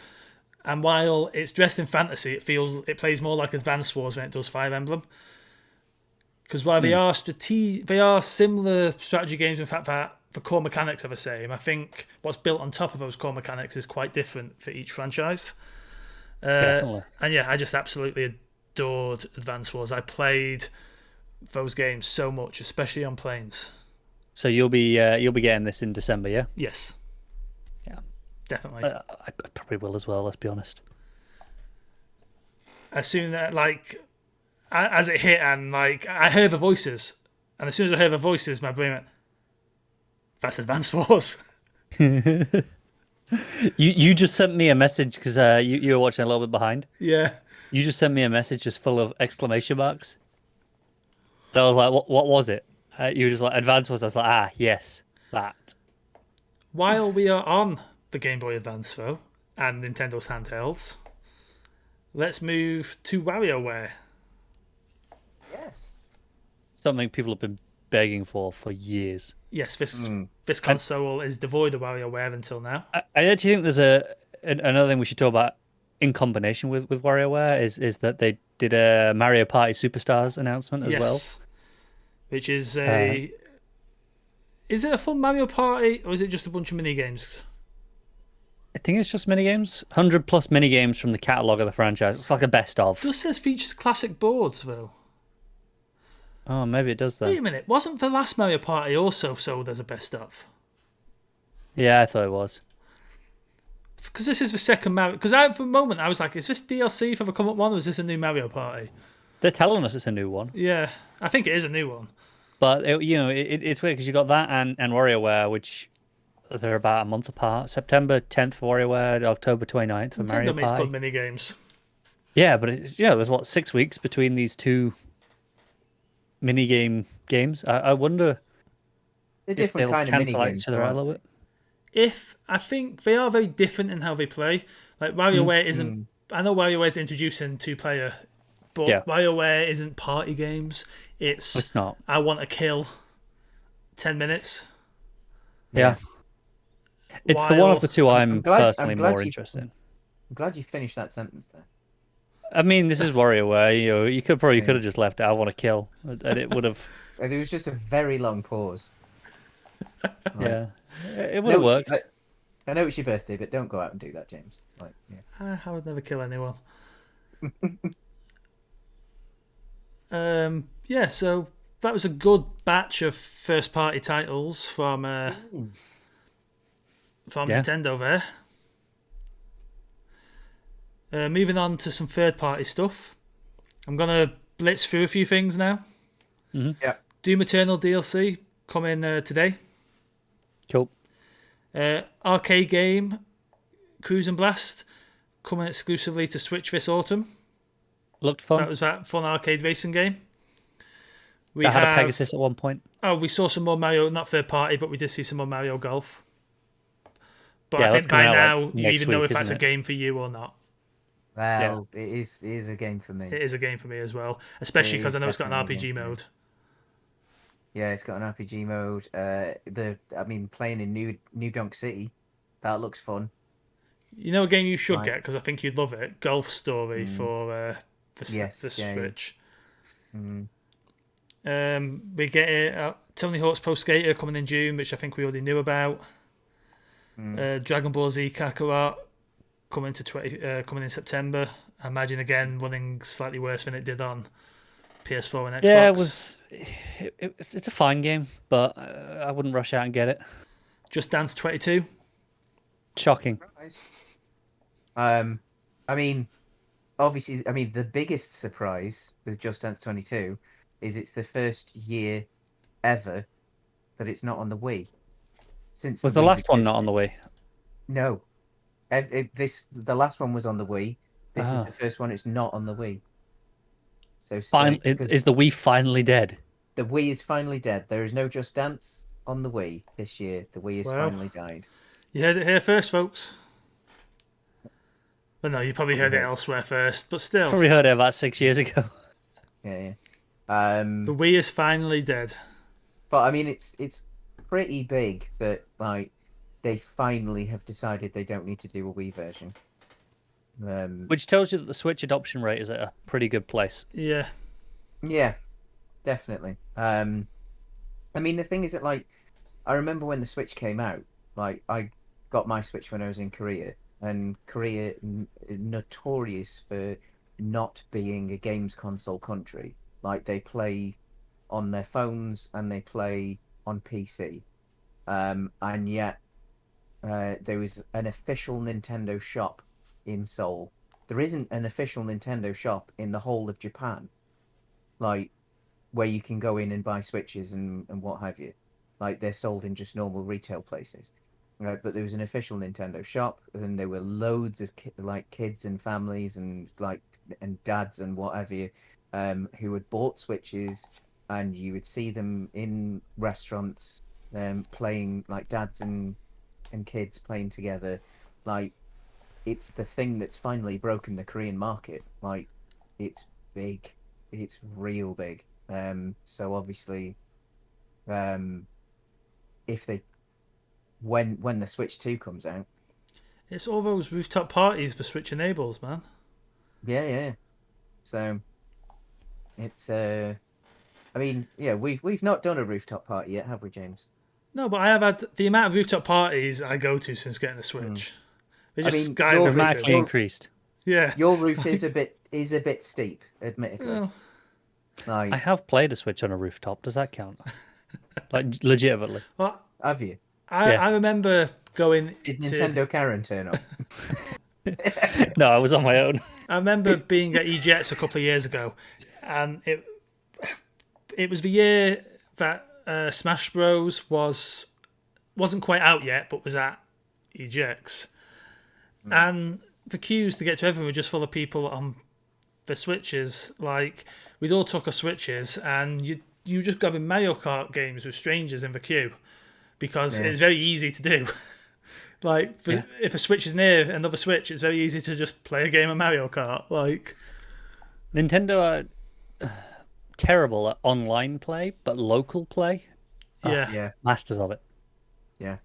And while it's dressed in fantasy, it plays more like Advance Wars than it does Fire Emblem. Because while they are similar strategy games, in fact that the core mechanics are the same, I think what's built on top of those core mechanics is quite different for each franchise. Definitely. And yeah, I just absolutely adored Advance Wars. I played those games so much, especially on planes. So you'll be getting this in December, yeah? Yes. Yeah. Definitely. I probably will as well. Let's be honest. As soon as it hit, and I heard the voices, and as soon as I heard the voices, my brain went, "That's Advance Wars." You just sent me a message because you were watching a little bit behind. Yeah. You just sent me a message just full of exclamation marks. And I was like, what was it? You were just like, Advance Wars. I was like, yes, that. While we are on the Game Boy Advance, though, and Nintendo's handhelds, let's move to WarioWare. Yes. Something people have been begging for years. Yes, this console is devoid of WarioWare until now. I actually think there's another thing we should talk about in combination with WarioWare is that they did a Mario Party Superstars announcement as well. Which is a... Is it a full Mario Party, or is it just a bunch of mini games? I think it's just minigames. 100 plus minigames from the catalogue of the franchise. It's like a best of. It just says features classic boards, though. Oh, maybe it does then. Wait a minute, wasn't the last Mario Party also sold as a best of? Yeah, I thought it was. Because this is the second Mario... Because for a moment I was like, is this DLC for the current one, or is this a new Mario Party? They're telling us it's a new one. Yeah, I think it is a new one. But, it's weird because you got that and WarioWare, which they're about a month apart. September 10th for WarioWare, October 29th for Mario Nintendo makes Party. good mini games. Yeah, but there's 6 weeks between these two mini games. I wonder They're if different they'll kind of mini cancel out games. each other out a little bit. I think they are very different in how they play. Like WarioWare isn't... I know WarioWare is introducing two-player, but Yeah. WarioWare isn't party games. It's not. I want to kill 10 minutes. Yeah. It's the one of the two I'm personally more interested in. I'm glad you finished that sentence there. I mean, this is WarioWare. You could have just left it. I want to kill, and it would have. It was just a very long pause. Yeah, it would have worked. I know it's your birthday, but don't go out and do that, James. I would never kill anyone. So that was a good batch of first-party titles from Nintendo there. Moving on to some third-party stuff. I'm gonna blitz through a few things now. Mm-hmm. Yeah. Doom Eternal DLC coming today. Cool. Arcade game Cruise and Blast coming exclusively to Switch this autumn. Looked fun. That was that fun arcade racing game. We had a Pegasus at one point. Oh, we saw some more Mario, not third party, but we did see some more Mario Golf. But Yeah, I think by now you next even know week, if that's a isn't it? game for you or not. Well, it is a game for me. It is a game for me as well, especially It because I is know it's got an definitely a RPG game for me. mode. Yeah, it's got an RPG mode. Playing in New Donk City, that looks fun. You know a game you should Right. get because I think you'd love it. Golf Story for the Switch. We get Tony Hawk's Pro Skater coming in June, which I think we already knew about. Dragon Ball Z Kakarot coming in September. I imagine again running slightly worse than it did on PS4 and Xbox. Yeah, it's a fine game, but I wouldn't rush out and get it. Just Dance 22. Shocking. Obviously, the biggest surprise with Just Dance 22 is it's the first year ever that it's not on the Wii. Since Was the the Wii's last one not on existed. the way? No, the last one was on the Wii. This is Ah, the first one. It's not on the Wii. So fine. because Is the Wii finally dead? the Wii is finally dead. There is no Just Dance on the Wii this year. The Wii has Well, finally died. you heard it here first, folks. Well, no, you probably Probably heard it heard. elsewhere first, but still, Probably heard it about 6 years ago. Yeah, the Wii is finally dead. but I mean, it's pretty big that like they finally have decided they don't need to do a Wii version. Which tells you that the Switch adoption rate is at a pretty good place. Yeah, Yeah, definitely. I mean, the thing is that like I remember when the Switch came out. Like I got my Switch when I was in Korea, and Korea notorious for not being a games console country. Like they play on their phones and they play on PC. And yet there was an official Nintendo shop in Seoul. There isn't an official Nintendo shop in the whole of Japan, like where you can go in and buy Switches and what have you. Like they're sold in just normal retail places. Right, but there was an official Nintendo shop, and then there were loads of like kids and families and like and dads and whatever, who had bought Switches, and you would see them in restaurants, playing like dads and kids playing together. Like it's the thing that's finally broken the Korean market. Like it's big, it's real big. So obviously, um, if they when the Switch 2 comes out. it's all those rooftop parties for Switch enables, man. Yeah. So it's I mean, yeah, we've not done a rooftop party yet, have we, James? No, but I have had the amount of rooftop parties I go to since getting the Hmm. Switch. They I just mean, your roof, Dramatically skyrocketed. increased. Yeah. your roof is a bit steep, admittedly. Well, I Like, have played a Switch on a rooftop. Does that count? Like, legitimately. well, have you? Yeah. I remember going Did to. Nintendo Karen turn up? No, I was on my own. I remember being at EGX a couple of years ago, and it was the year that Smash Bros wasn't quite out yet, but was at EGX, and the queues to get to everyone were just full of people on the Switches. Like we'd all took our Switches, and you just grabbing Mario Kart games with strangers in the queue because Yeah. it's very easy to do. Like Yeah. if a Switch is near another Switch, it's very easy to just play a game of Mario Kart. Like Nintendo are terrible at online play, but local play, yeah. Yeah, masters of it. yeah.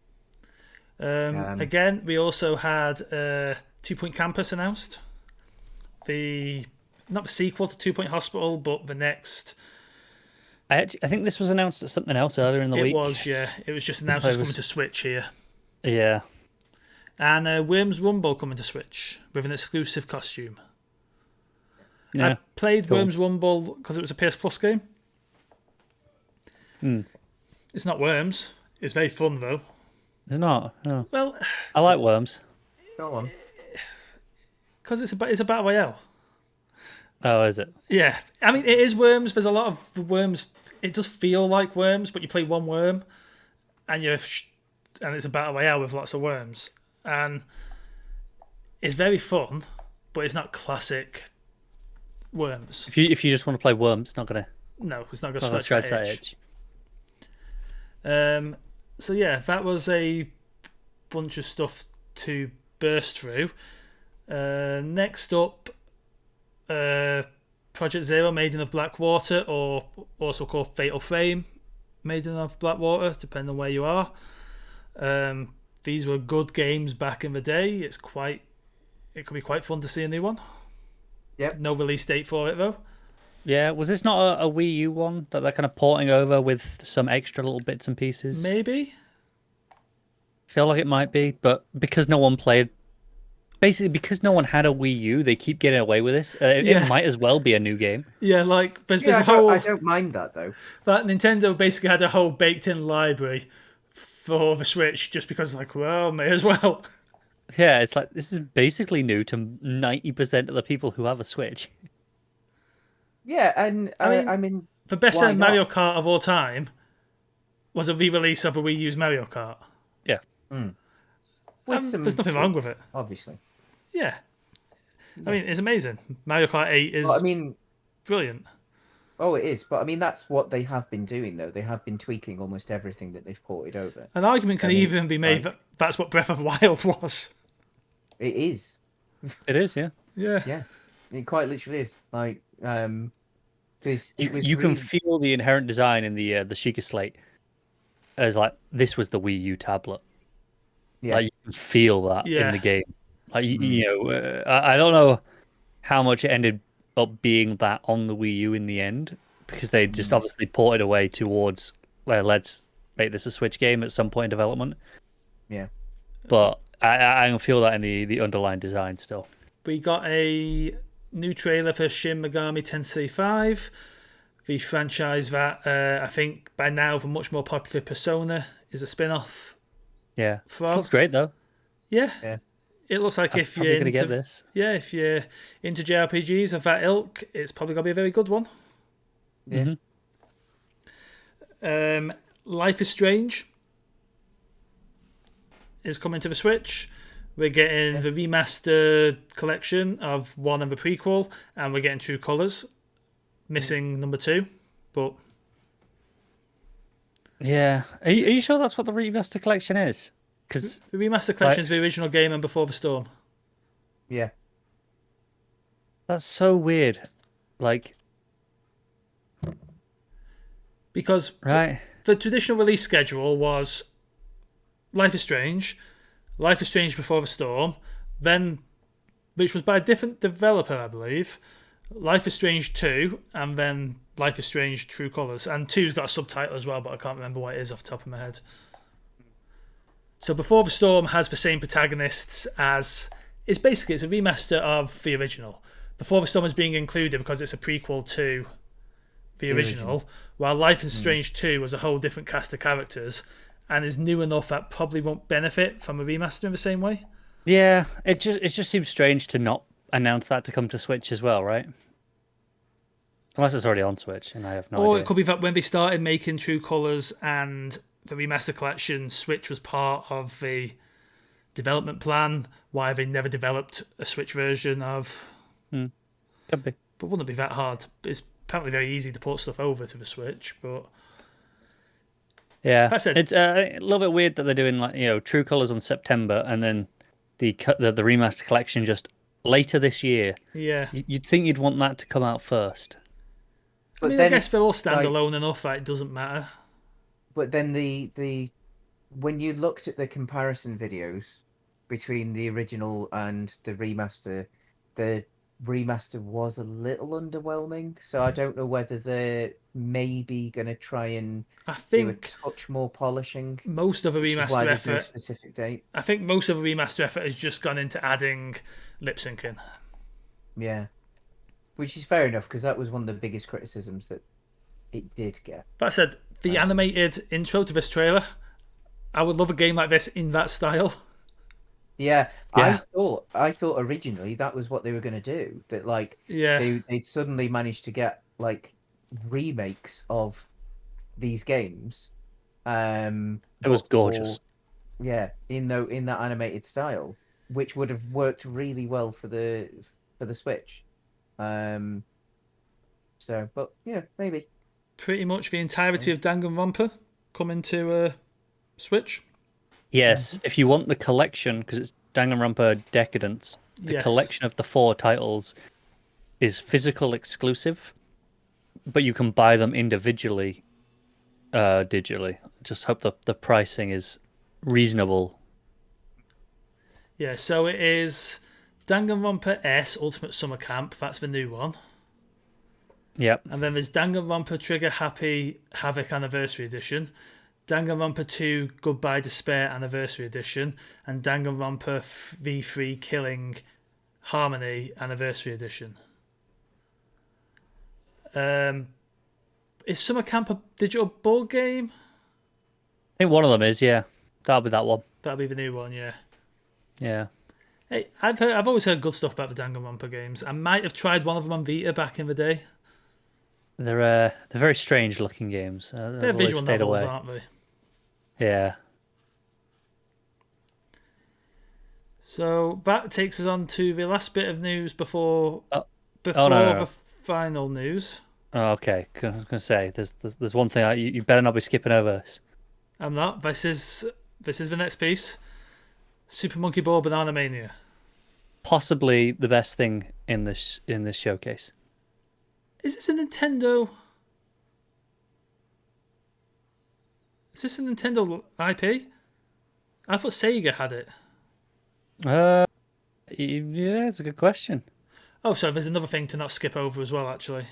Again, we also had Two Point Campus announced. The not the sequel to Two Point Hospital, but the next. I think this was announced at something else earlier in the It week. was, yeah. It was just announced It it's was- coming to Switch here. Yeah. And Worms Rumble coming to Switch with an exclusive costume. Yeah. I played cool. Worms Rumble because it was a PS Plus game. It's not Worms. It's very fun though. It's not. No. Well, I like worms. Go on. because it's a battle royale. Oh, is it? Yeah, I mean it is Worms. There's a lot of the worms. It does feel like Worms, but you play one worm, and and it's a battle royale with lots of worms, and it's very fun, but it's not classic Worms. If you just want to play worms, it's not gonna No, it's not going it's not to gonna scratch scratch that that itch. itch. So yeah, that was a bunch of stuff to burst through. Next up, Project Zero, Maiden of Blackwater, or also called Fatal Frame, Maiden of Blackwater, depending on where you are. These were good games back in the day. It could be quite fun to see a new one. Yep. No release date for it though. Yeah, was this not a Wii U one that they're kind of porting over with some extra little bits and pieces? Maybe. Feel like it might be, but because no one played, basically because no one had a Wii U, they keep getting away with this. Yeah. It might as well be a new game. Yeah, like there's Yeah, a whole I don't mind that though. that Nintendo basically had a whole baked-in library for the Switch just because, like, well, may as well. Yeah, it's like this is basically new to 90% of the people who have a Switch. Yeah, and I mean, I mean, The best why selling not? Mario Kart of all time was a re-release of a Wii U's Mario Kart. Yeah. With some There's nothing wrong with tweaks, it. obviously. Yeah. I mean, it's amazing. Mario Kart 8 is But, I mean, brilliant. oh, it is. But I mean, that's what they have been doing, though. They have been tweaking almost everything that they've ported over. An argument can I mean, even be made that that's what Breath of the Wild was. It is. It is, yeah. Yeah. Yeah, it quite literally is. Like, because You can feel the inherent design in the Sheikah Slate as like this was the Wii U tablet. Yeah. Like you can feel that in Yeah. the game. Like you know, I don't know how much it ended up being that on the Wii U in the end because they just obviously ported away towards let's make this a Switch game at some point in development. Yeah. But I can feel that in the underlying design still. We got a new trailer for Shin Megami Tensei 5, the franchise that I think by now the much more popular Persona is a spin-off. Yeah, From. this looks great though. Yeah. Yeah. It looks like I'm if probably you're gonna into get this. Yeah, if you're into JRPGs of that ilk, it's probably gonna be a very good one. Yeah. Life is Strange is coming to the Switch. We're getting the remastered collection of 1 and the prequel, and we're getting True Colors. Missing number 2, but Yeah, are you sure that's what the remaster collection is? Because the remastered collection is the original game and Before the Storm. Yeah. that's so weird. Like, Because right? the traditional release schedule was Life is Strange Before the Storm, then, which was by a different developer, I believe, Life is Strange 2, and then Life is Strange True Colors. And 2's got a subtitle as well, but I can't remember what it is off the top of my head. So Before the Storm has the same protagonists as... It's a remaster of the original. Before the Storm is being included because it's a prequel to the original, while Life is Strange 2 was a whole different cast of characters and is new enough that probably won't benefit from a remaster in the same way. Yeah, it just seems strange to not announce that to come to Switch as well, right? Unless it's already on Switch, and I have no Or idea. it could be that when they started making True Colors and the remaster collection, Switch was part of the development plan, why they never developed a Switch version of... Could be. But wouldn't it be that hard? It's apparently very easy to port stuff over to the Switch, but... Yeah, That said- it's a little bit weird that they're doing like True Colors on September and then the remaster collection just later this year. Yeah. You'd think you'd want that to come out first. I mean, I guess they're all standalone enough that it doesn't matter. But then the when you looked at the comparison videos between the original and the remaster was a little underwhelming. So I don't know whether they're maybe going to try and I do a think touch more polishing. most of the Which is why remaster there's no effort... specific date. I think most of the remaster effort has just gone into adding lip syncing. Yeah. Which is fair enough, because that was one of the biggest criticisms that it did get. That said, the animated intro to this trailer, I would love a game like this in that style. Yeah, Yeah. I thought originally that was what they were going to do. That like Yeah. they'd suddenly managed to get like remakes of these games. It was but gorgeous. in that animated style, which would have worked really well for the Switch. So, but maybe. Pretty much the entirety of Danganronpa coming to Switch. Yes, if you want the collection, because it's Danganronpa Decadence, the Yes. collection of the 4 titles is physical exclusive, but you can buy them individually, digitally. Just hope the pricing is reasonable. Yeah, so it is Danganronpa S Ultimate Summer Camp. That's the new one. Yep. And then there's Danganronpa Trigger Happy Havoc Anniversary Edition, Danganronpa 2 Goodbye Despair Anniversary Edition, and Danganronpa V3 Killing Harmony Anniversary Edition. Is Summer Camp a digital board game? I think one of them is, yeah. That'll be that one. That'll be the new one, yeah. Yeah. Hey, I've always heard good stuff about the Danganronpa games. I might have tried one of them on Vita back in the day. They're very strange looking games. They're I've always visual stayed novels, away. aren't they? Yeah. So that takes us on to the last bit of news before Oh, oh no, before no, the no. final news. Oh, okay. I was gonna say there's one thing you better not be skipping over this. I'm not. This is the next piece. Super Monkey Ball Banana Mania. Possibly the best thing in this showcase. Is this a Nintendo? Is this a Nintendo IP? I thought Sega had it. Uh, yeah, it's a good question. Oh, so there's another thing to not skip over as well, actually.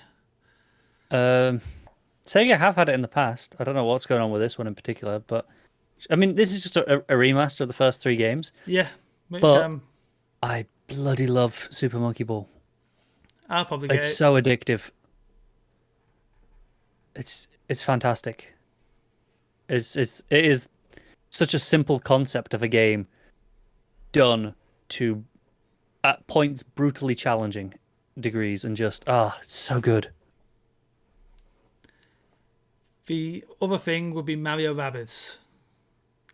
Um, Sega have had it in the past. I don't know what's going on with this one in particular, but I mean, this is just a remaster of the first three games. Yeah, which But I bloody love Super Monkey Ball. I'll probably get It's it. so addictive. It's fantastic. It is such a simple concept of a game done to at points brutally challenging degrees and just it's so good. The other thing would be Mario Rabbids.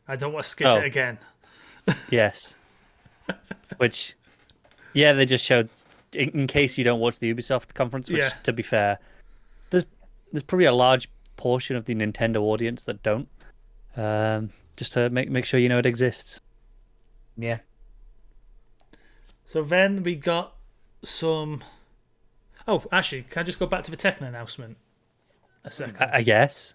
I don't want to skip it Oh, again. yes. Which yeah, they just showed in case you don't watch the Ubisoft conference, which Yeah. to be fair, there's probably a large portion of the Nintendo audience that don't. Just to make sure you know it exists. Yeah. So then we got some. Oh, actually, can I just go back to the Tekken announcement a second? I guess.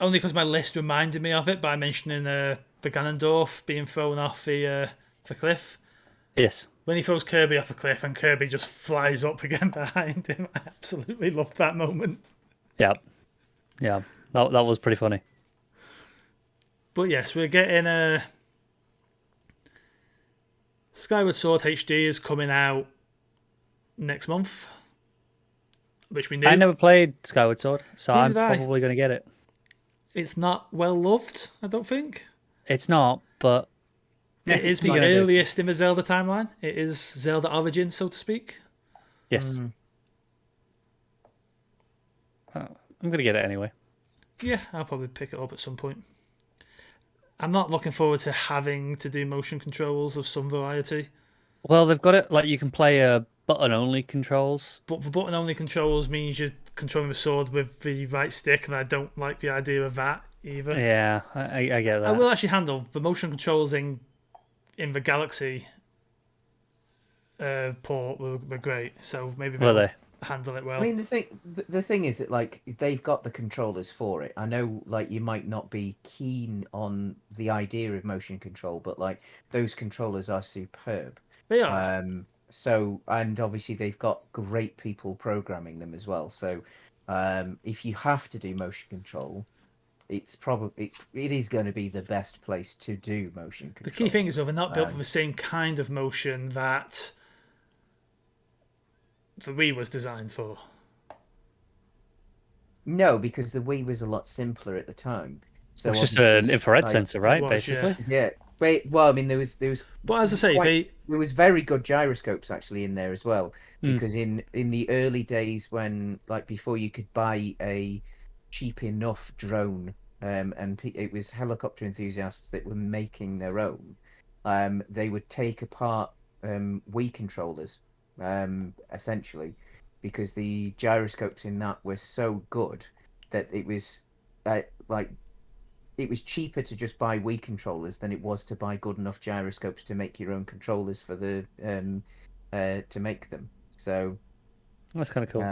Only because my list reminded me of it by mentioning the Ganondorf being thrown off the cliff. Yes. When he throws Kirby off a cliff and Kirby just flies up again behind him, I absolutely loved that moment. Yeah. Yeah. That was pretty funny. But yes, we're getting Skyward Sword HD is coming out next month, which we knew. I never played Skyward Sword, so Neither I'm did I. probably going to get it. It's not well loved, I don't think. It's not, but It is the What are you gonna do? earliest in the Zelda timeline. It is Zelda Origin, so to speak. Yes. I'm going to get it anyway. Yeah, I'll probably pick it up at some point. I'm not looking forward to having to do motion controls of some variety. Well, they've got it like you can play button only controls. But the button only controls means you're controlling the sword with the right stick, and I don't like the idea of that either. Yeah, I get I that. will actually handle the motion controls in the Galaxy port were great, so maybe Were they'll they? handle it well. I mean, the thing is that like they've got the controllers for it. I know, like you might not be keen on the idea of motion control, but like those controllers are superb. They are. So and obviously they've got great people programming them as well. So, if you have to do motion control, it's probably it is going to be the best place to do motion The control. key thing is though, they're not built for Um, the same kind of motion that the Wii was designed for. No, because the Wii was a lot simpler at the time. So It's just obviously, an infrared like, sensor, right? was, Basically. yeah. Wait, well, I mean, there was But as I say, quite, there was very good gyroscopes actually in there as well. Mm. Because in the early days when like before you could buy a cheap enough drone, it was helicopter enthusiasts that were making their own. They would take apart Wii controllers, essentially, because the gyroscopes in that were so good that it was like it was cheaper to just buy Wii controllers than it was to buy good enough gyroscopes to make your own controllers for the to make them. So That's kind of cool.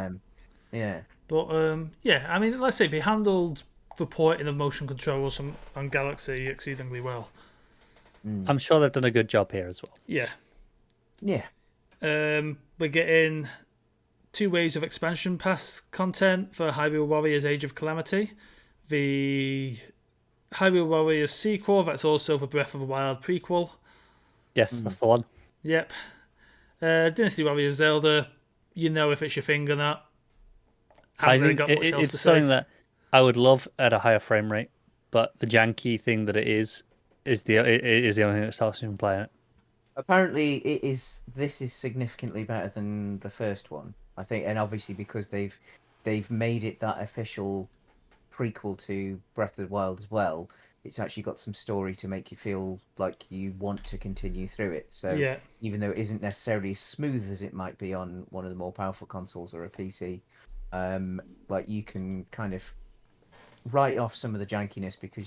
yeah, But yeah, I mean, let's say they handled the porting of motion controls on Galaxy exceedingly well. I'm sure they've done a good job here as well. Yeah. yeah, We're getting 2 waves of expansion pass content for Hyrule Warriors Age of Calamity. The Hyrule Warriors sequel, that's also the Breath of the Wild prequel. Yes, that's the one. Yep. Dynasty Warriors Zelda, you know if it's your thing or not. I Haven't really think got much else it's to something say. that I would love at a higher frame rate, but the janky thing that it is the only thing that stops me from playing it. apparently it is. This is significantly better than the first one, I think, and obviously because they've made it that official prequel to Breath of the Wild as well, it's actually got some story to make you feel like you want to continue through it. So Yeah. even though it isn't necessarily as smooth as it might be on one of the more powerful consoles or a PC, like you can kind of write off some of the jankiness because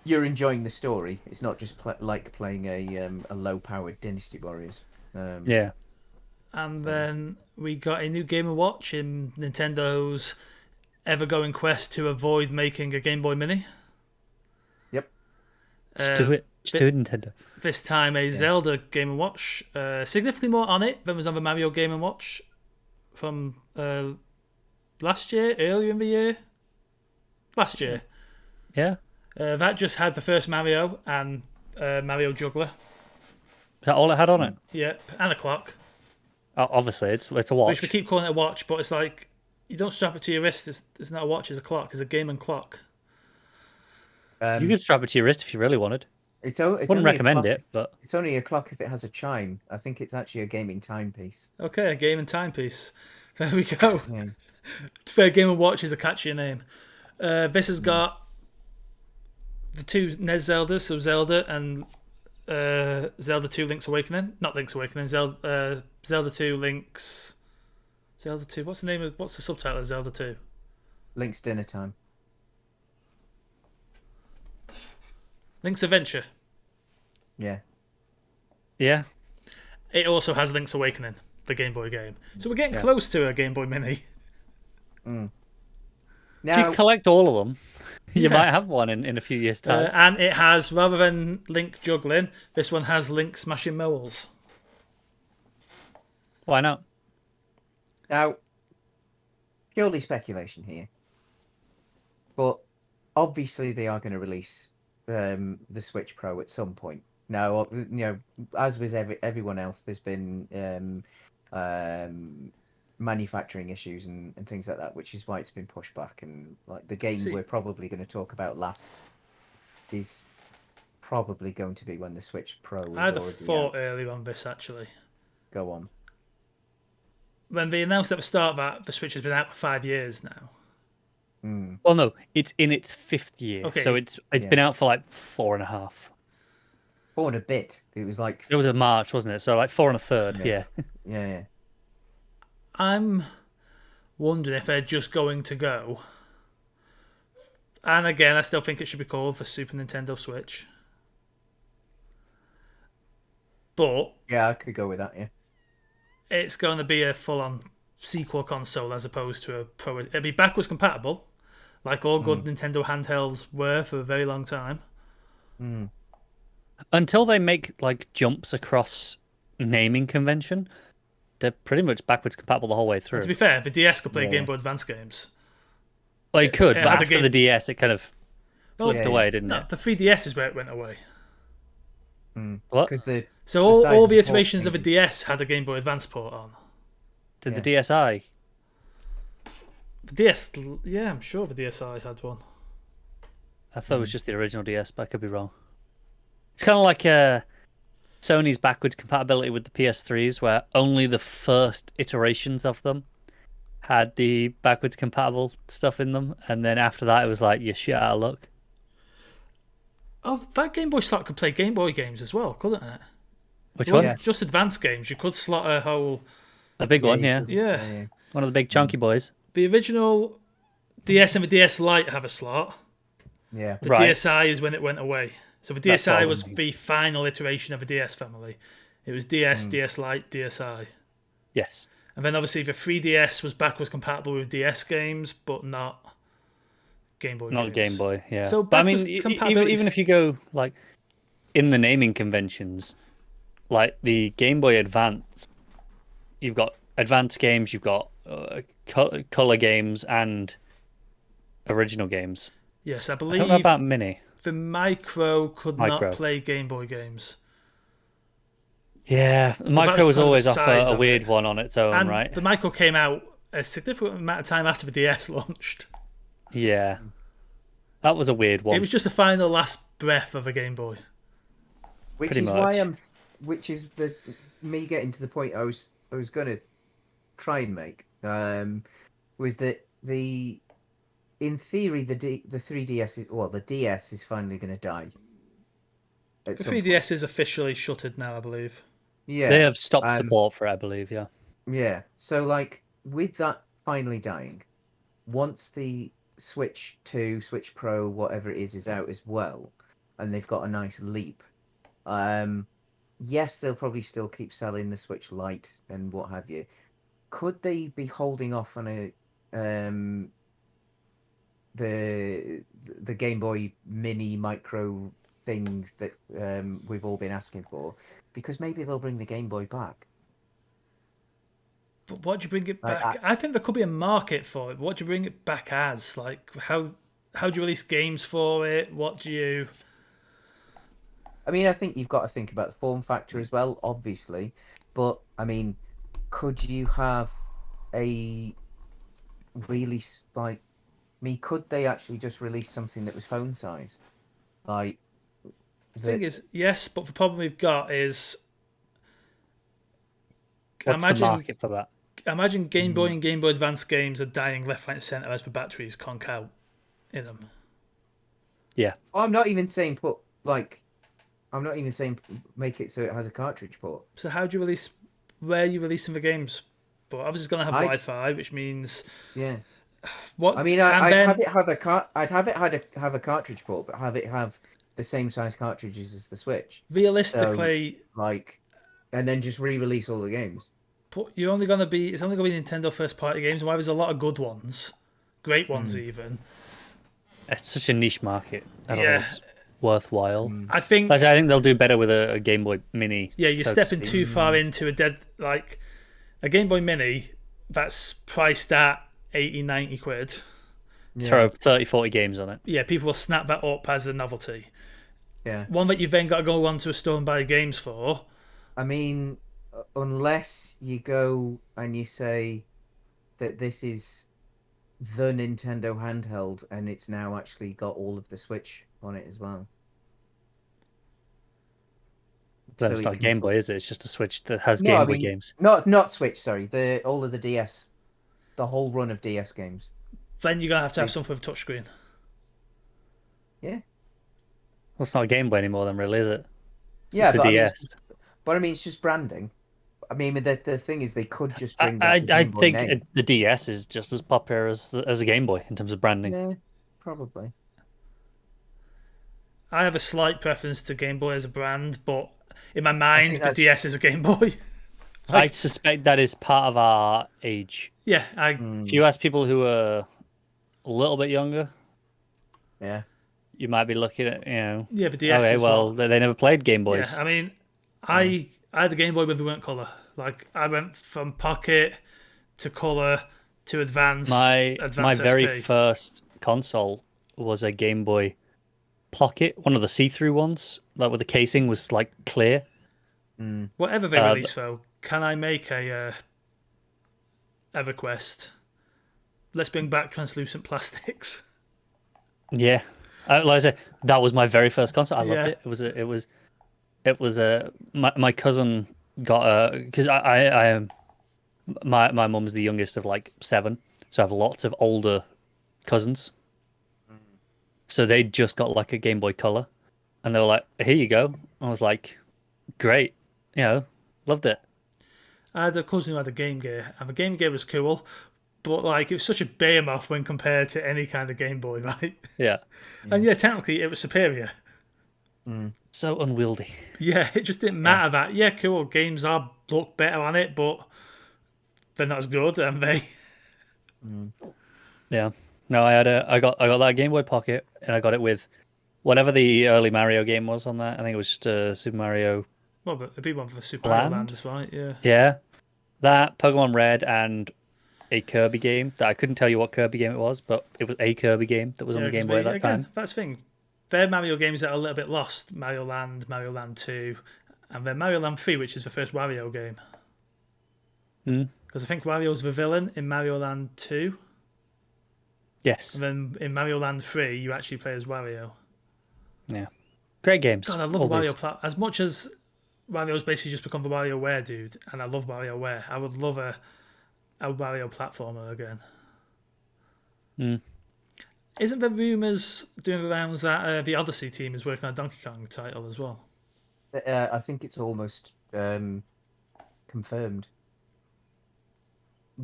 you're enjoying the story. It's not just like playing a low-powered Dynasty Warriors. Yeah. And So- then we got a new Game & Watch in Nintendo's ever-going quest to avoid making a Game Boy Mini. Yep. Just do it. Just do it, Nintendo. This time a Zelda Game & Watch. Significantly more on it than was on the Mario Game & Watch from last year, earlier in the year. Last year. Yeah. That just had the first Mario and Mario Juggler. Is that all it had on it? Yep, and a clock. Obviously, it's a Which watch. we keep calling it a watch, but it's like you don't strap it to your wrist. It's not a watch, it's a clock. It's a game and clock. You could strap it to your wrist if you really wanted. It's Wouldn't only a recommend clock. it, but It's only a clock if it has a chime. I think it's actually a gaming timepiece. Okay, a game and timepiece. There we go. Yeah. Fair Game and Watch is a catchier name. This has got the two NES Zeldas, so Zelda and Zelda 2 Link's Awakening. Not Link's Awakening, Zelda 2 Link's... Zelda 2, what's the subtitle of Zelda 2? Link's Dinner Time. Link's Adventure. Yeah. yeah. It also has Link's Awakening, the Game Boy game. So we're getting Yeah. close to a Game Boy Mini. Do Now, you collect all of them? You Yeah. might have one in a few years' time. And it has, rather than Link juggling, this one has Link smashing moles. Why not? now, purely speculation here, but obviously they are going to release the Switch Pro at some point. Now, as with everyone else, there's been manufacturing issues and things like that, which is why it's been pushed back. And like the game See- we're probably going to talk about last is probably going to be when the Switch Pro is I had a already thought out. earlier on this, actually. Go on. When they announced at the start that the Switch has been out for 5 years now. Well, no, it's in its 5th year, Okay. so it's Yeah. been out for like 4.5. 4 and a bit. It was like, It was in March, wasn't it? So like 4 1/3. Yeah. Yeah. yeah. I'm wondering if they're just going to go. And again, I still think it should be called the Super Nintendo Switch. But Yeah, I could go with that, yeah. it's going to be a full-on sequel console as opposed to a Pro. It'll be backwards compatible, like all good Nintendo handhelds were for a very long time. Until they make like jumps across naming convention, they're pretty much backwards compatible the whole way through. To be fair, the DS could play Yeah. Game Boy Advance games. Well, it could, it but had a after game- the DS, it kind of Well, flipped yeah, away, didn't No, it? the 3DS is where it went away. What? Because the So all, size all of the the port iterations of a changes. DS had a Game Boy Advance port on. Did the Yeah. DSi? The DS, yeah, I'm sure the DSi had one. I thought it was just the original DS, but I could be wrong. It's kind of like Sony's backwards compatibility with the PS3s, where only the first iterations of them had the backwards compatible stuff in them, and then after that, it was like you're shit out of luck. Oh, that Game Boy slot could play Game Boy games as well, couldn't it? Which It one? wasn't just advanced games. You could slot a whole. The big one, you yeah. could- Yeah. One of the big chunky boys. The original DS and the DS Lite have a slot. Yeah. The Right. DSi is when it went away. So the That's what I DSi was was the final iteration of the DS family. It was DS, DS Lite, DSi. Yes. And then obviously the 3DS was backwards compatible with DS games, but not Game Boy Not games. Game Boy, yeah. So but I mean, backwards even compatibility- if you go like in the naming conventions, like the Game Boy Advance, you've got advanced games, you've got color games, and original games. Yes, I I don't know believe about Mini. the Micro could Micro. not play Game Boy games. Yeah, the Micro was because of the always off size a of weird it. one on its own, And right? the Micro came out a significant amount of time after the DS launched. Yeah, that was a weird one. It was just the final last breath of a Game Boy. Which Pretty is why much. which is me getting to the point I was going to try and make, was that the in theory, the 3DS the DS is finally going to die at The some point. 3DS is officially shuttered now, I believe. They Yeah. have stopped support for it, I believe. Yeah. Yeah. So like with that finally dying, once the Switch 2, Switch Pro, whatever it is out as well, and they've got a nice leap. Um, yes, they'll probably still keep selling the Switch Lite and what have you. Could they be holding off on the the Game Boy Mini Micro thing that we've all been asking for? Because maybe they'll bring the Game Boy back. But what do you bring it Like, back? I think there could be a market for it. But what do you bring it back as? Like how do you release games for it? What do you? I mean, I think you've got to think about the form factor as well, obviously. But I mean, could you have a really like me? Could they actually just release something that was phone size? Like Thing that? is, yes, but the problem we've got is What's the imagine market for that? imagine Game Boy Mm, and Game Boy Advance games are dying left, right, and centre as the batteries conk out in them. Yeah. I'm not even saying put like. I'm not even saying make it so it has a cartridge port. So how do you release? Where are you releasing the games? But obviously it's going to have I Wi-Fi, which means Yeah. I what? mean, And I'd have then it have a cart. I'd have it have a cartridge port, but have it have the same size cartridges as the Switch. So realistically, like, and then just re-release all the games. but you're only going to be it's only going to be Nintendo first party games. And while there's a lot of good ones, great ones Mm, even. It's such a niche market. I don't think Yeah, it's worthwhile. mm, I Like I think said, I think they'll do better with a Game Boy Mini. yeah, you're So to stepping speak. too far mm, into a dead like a Game Boy Mini that's priced at 80, 90 quid. yeah, Throw 30, 40 games on it. Yeah, people will snap that up as a novelty. yeah. One that you've then got to go onto a store and buy games for. I mean, unless you go and you say that this is the Nintendo handheld and it's now actually got all of the Switch on it as well. Then So it's you not a can Game Boy, is it? It's just a Switch that has No, I Game Boy mean games. not Switch. Sorry, the all of the DS, the whole run of DS games. Then you're gonna have to So have something with a touchscreen. yeah, Well, it's not a Game Boy anymore, then, really, is it? yeah, It's a but I mean, DS. it's just branding. I mean, the thing is, they could just I, bring back I, the I Game Boy think name. the DS is just as popular as a Game Boy in terms of branding. Yeah, probably. I have a slight preference to Game Boy as a brand, but in my I mind, think the that's DS is a Game Boy. I suspect that is part of our age. Yeah, I If mm, you ask people who are a little bit younger, yeah. you might be looking at, yeah the DS okay, is well, what. they never played Game Yeah, Boys. I mean, Mm. I had a Game Boy when they weren't color. Like I went from pocket to color to My advance very SP. first console was a Game Boy Pocket, one of the see-through ones, like where the casing was like clear. Mm. Whatever they Uh, release though, can I make a request? Let's bring back translucent plastics. yeah, like I said, that was my very first console. I loved Yeah, it. It was a my cousin got a because I am my mum's the youngest of like seven, so I have lots of older cousins. So they just got like a Game Boy Color, and they were like, "Here you go." I was like, "Great, loved it." I had a cousin who had a Game Gear, and the Game Gear was cool, but like it was such a behemoth when compared to any kind of Game Boy, right? Yeah, And yeah, technically it was superior. Mm. so unwieldy. Yeah, it just didn't Yeah. matter that. Yeah, cool, games are look better on it, but they're not as good, and they. Mm. Yeah, no, I got that Game Boy Pocket, and I got it with whatever the early Mario game was on that. I think it was just Super Mario Well, but it'd be one for Super Mario Land, Land. that's right. Yeah. Yeah, that Pokemon Red and a Kirby game that I couldn't tell you what Kirby game it was, but it was a Kirby game that was on Yeah, the because Game Boy at that again, time. that's the thing. They're Mario games that are a little bit lost. Mario Land 2, and then Mario Land 3, which is the first Wario game. Mm. Because I think Wario's the villain in Mario Land 2, Yes, and then in Mario Land 3, you actually play as Wario. yeah, great games. God, I love All these. Wario. As much as Wario's basically just become the WarioWare dude, and I love WarioWare, I would love a Wario platformer again. Mm. Isn't there rumours doing the rounds that the Odyssey team is working on a Donkey Kong title as well? I think it's almost confirmed.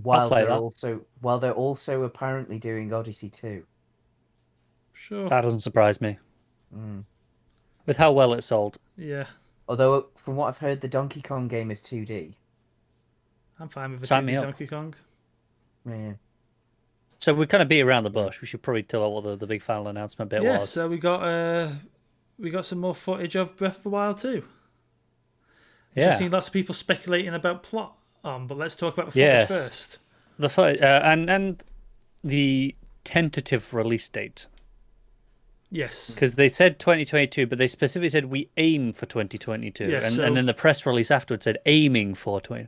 I'll play that. While they're also apparently doing Odyssey 2. Sure. That doesn't surprise me. Mm. With how well it sold. Yeah, Although, from what I've heard, the Donkey Kong game is 2D. I'm fine with the Sign me 2D up. Donkey Kong. Yeah. So we kind of beat around the bush. We should probably tell her what the big final announcement bit Yeah, was. so we got some more footage of Breath of the Wild 2. Which I've seen lots of people speculating about plot on, but let's talk about the footage first. The footage and the tentative release date. Yes. Because they said 2022, but they specifically said we aim for 2022, Yeah, and then the press release afterwards said aiming for 20,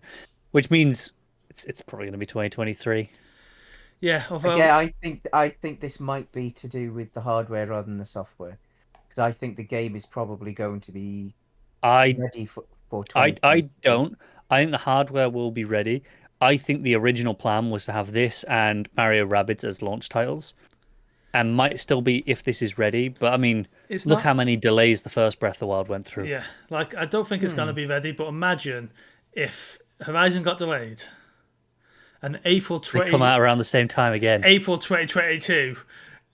which means it's probably going to be 2023. Yeah, although Yeah, I think this might be to do with the hardware rather than the software, because I think the game is probably going to be ready for I 2022. don't. I think the hardware will be ready. I think the original plan was to have this and Mario Rabbids as launch titles, and might still be if this is ready. But I mean, it's look not. how many delays the first Breath of the Wild went through. Yeah, like I don't think it's going to be ready, but imagine if Horizon got delayed and They come out around the same time again. April 2022,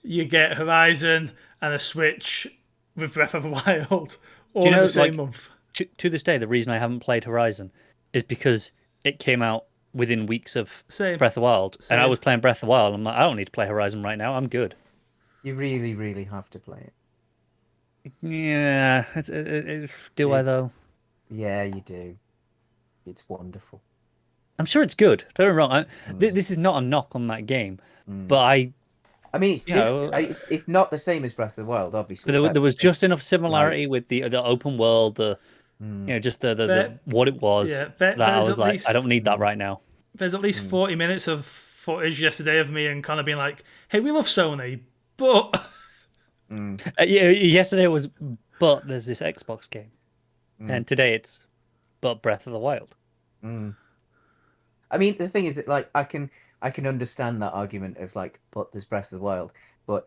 you get Horizon and a Switch with Breath of the Wild all in the same month. To this day, the reason I haven't played Horizon is because it came out within weeks of Same. Breath of the Wild, Same. and I was playing Breath of the Wild. I'm like, I don't need to play Horizon right now. I'm good. You really, really have to play it. Yeah, do I though? Yeah, you do. It's wonderful. I'm sure it's good. Don't get me wrong. This is not a knock on that game, but I mean, it's it's not the same as Breath of the Wild, obviously. But there was just enough similarity with the open world, just the what it was. Yeah, that I was like, I don't need that right now. There's at least 40 minutes of footage yesterday of me and Connor being like, "Hey, we love Sony, but." Yesterday was, but there's this Xbox game, and today it's, but Breath of the Wild. I mean, the thing is that like I can understand that argument of like, but there's Breath of the Wild, but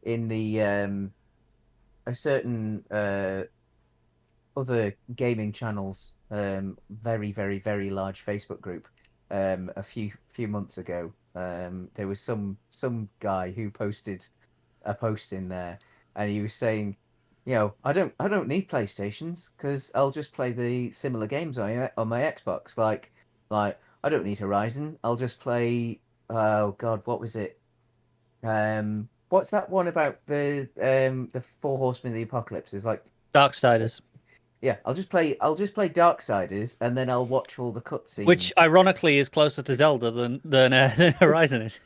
in the a certain other gaming channels, very very very large Facebook group, a few months ago, there was some guy who posted a post in there, and he was saying, I don't need PlayStations because I'll just play the similar games on my Xbox. Like I don't need Horizon. I'll just play. Oh God, what was it? What's that one about the Four Horsemen of the Apocalypse? Is like Darksiders. Yeah, I'll just play Darksiders, and then I'll watch all the cutscenes. Which ironically is closer to Zelda than Horizon is.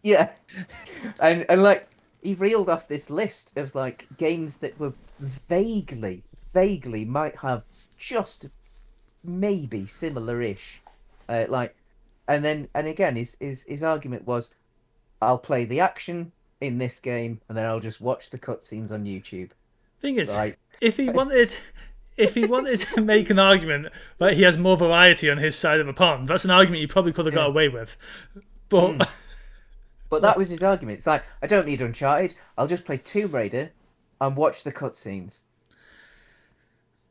Yeah, and like he reeled off this list of like games that were vaguely might have just maybe similar-ish, and again his argument was, I'll play the action in this game and then I'll just watch the cutscenes on YouTube. Thing is, if he wanted to make an argument that he has more variety on his side of the pond, that's an argument he probably could have got away with. But but that was his argument. It's like, I don't need Uncharted. I'll just play Tomb Raider and watch the cutscenes.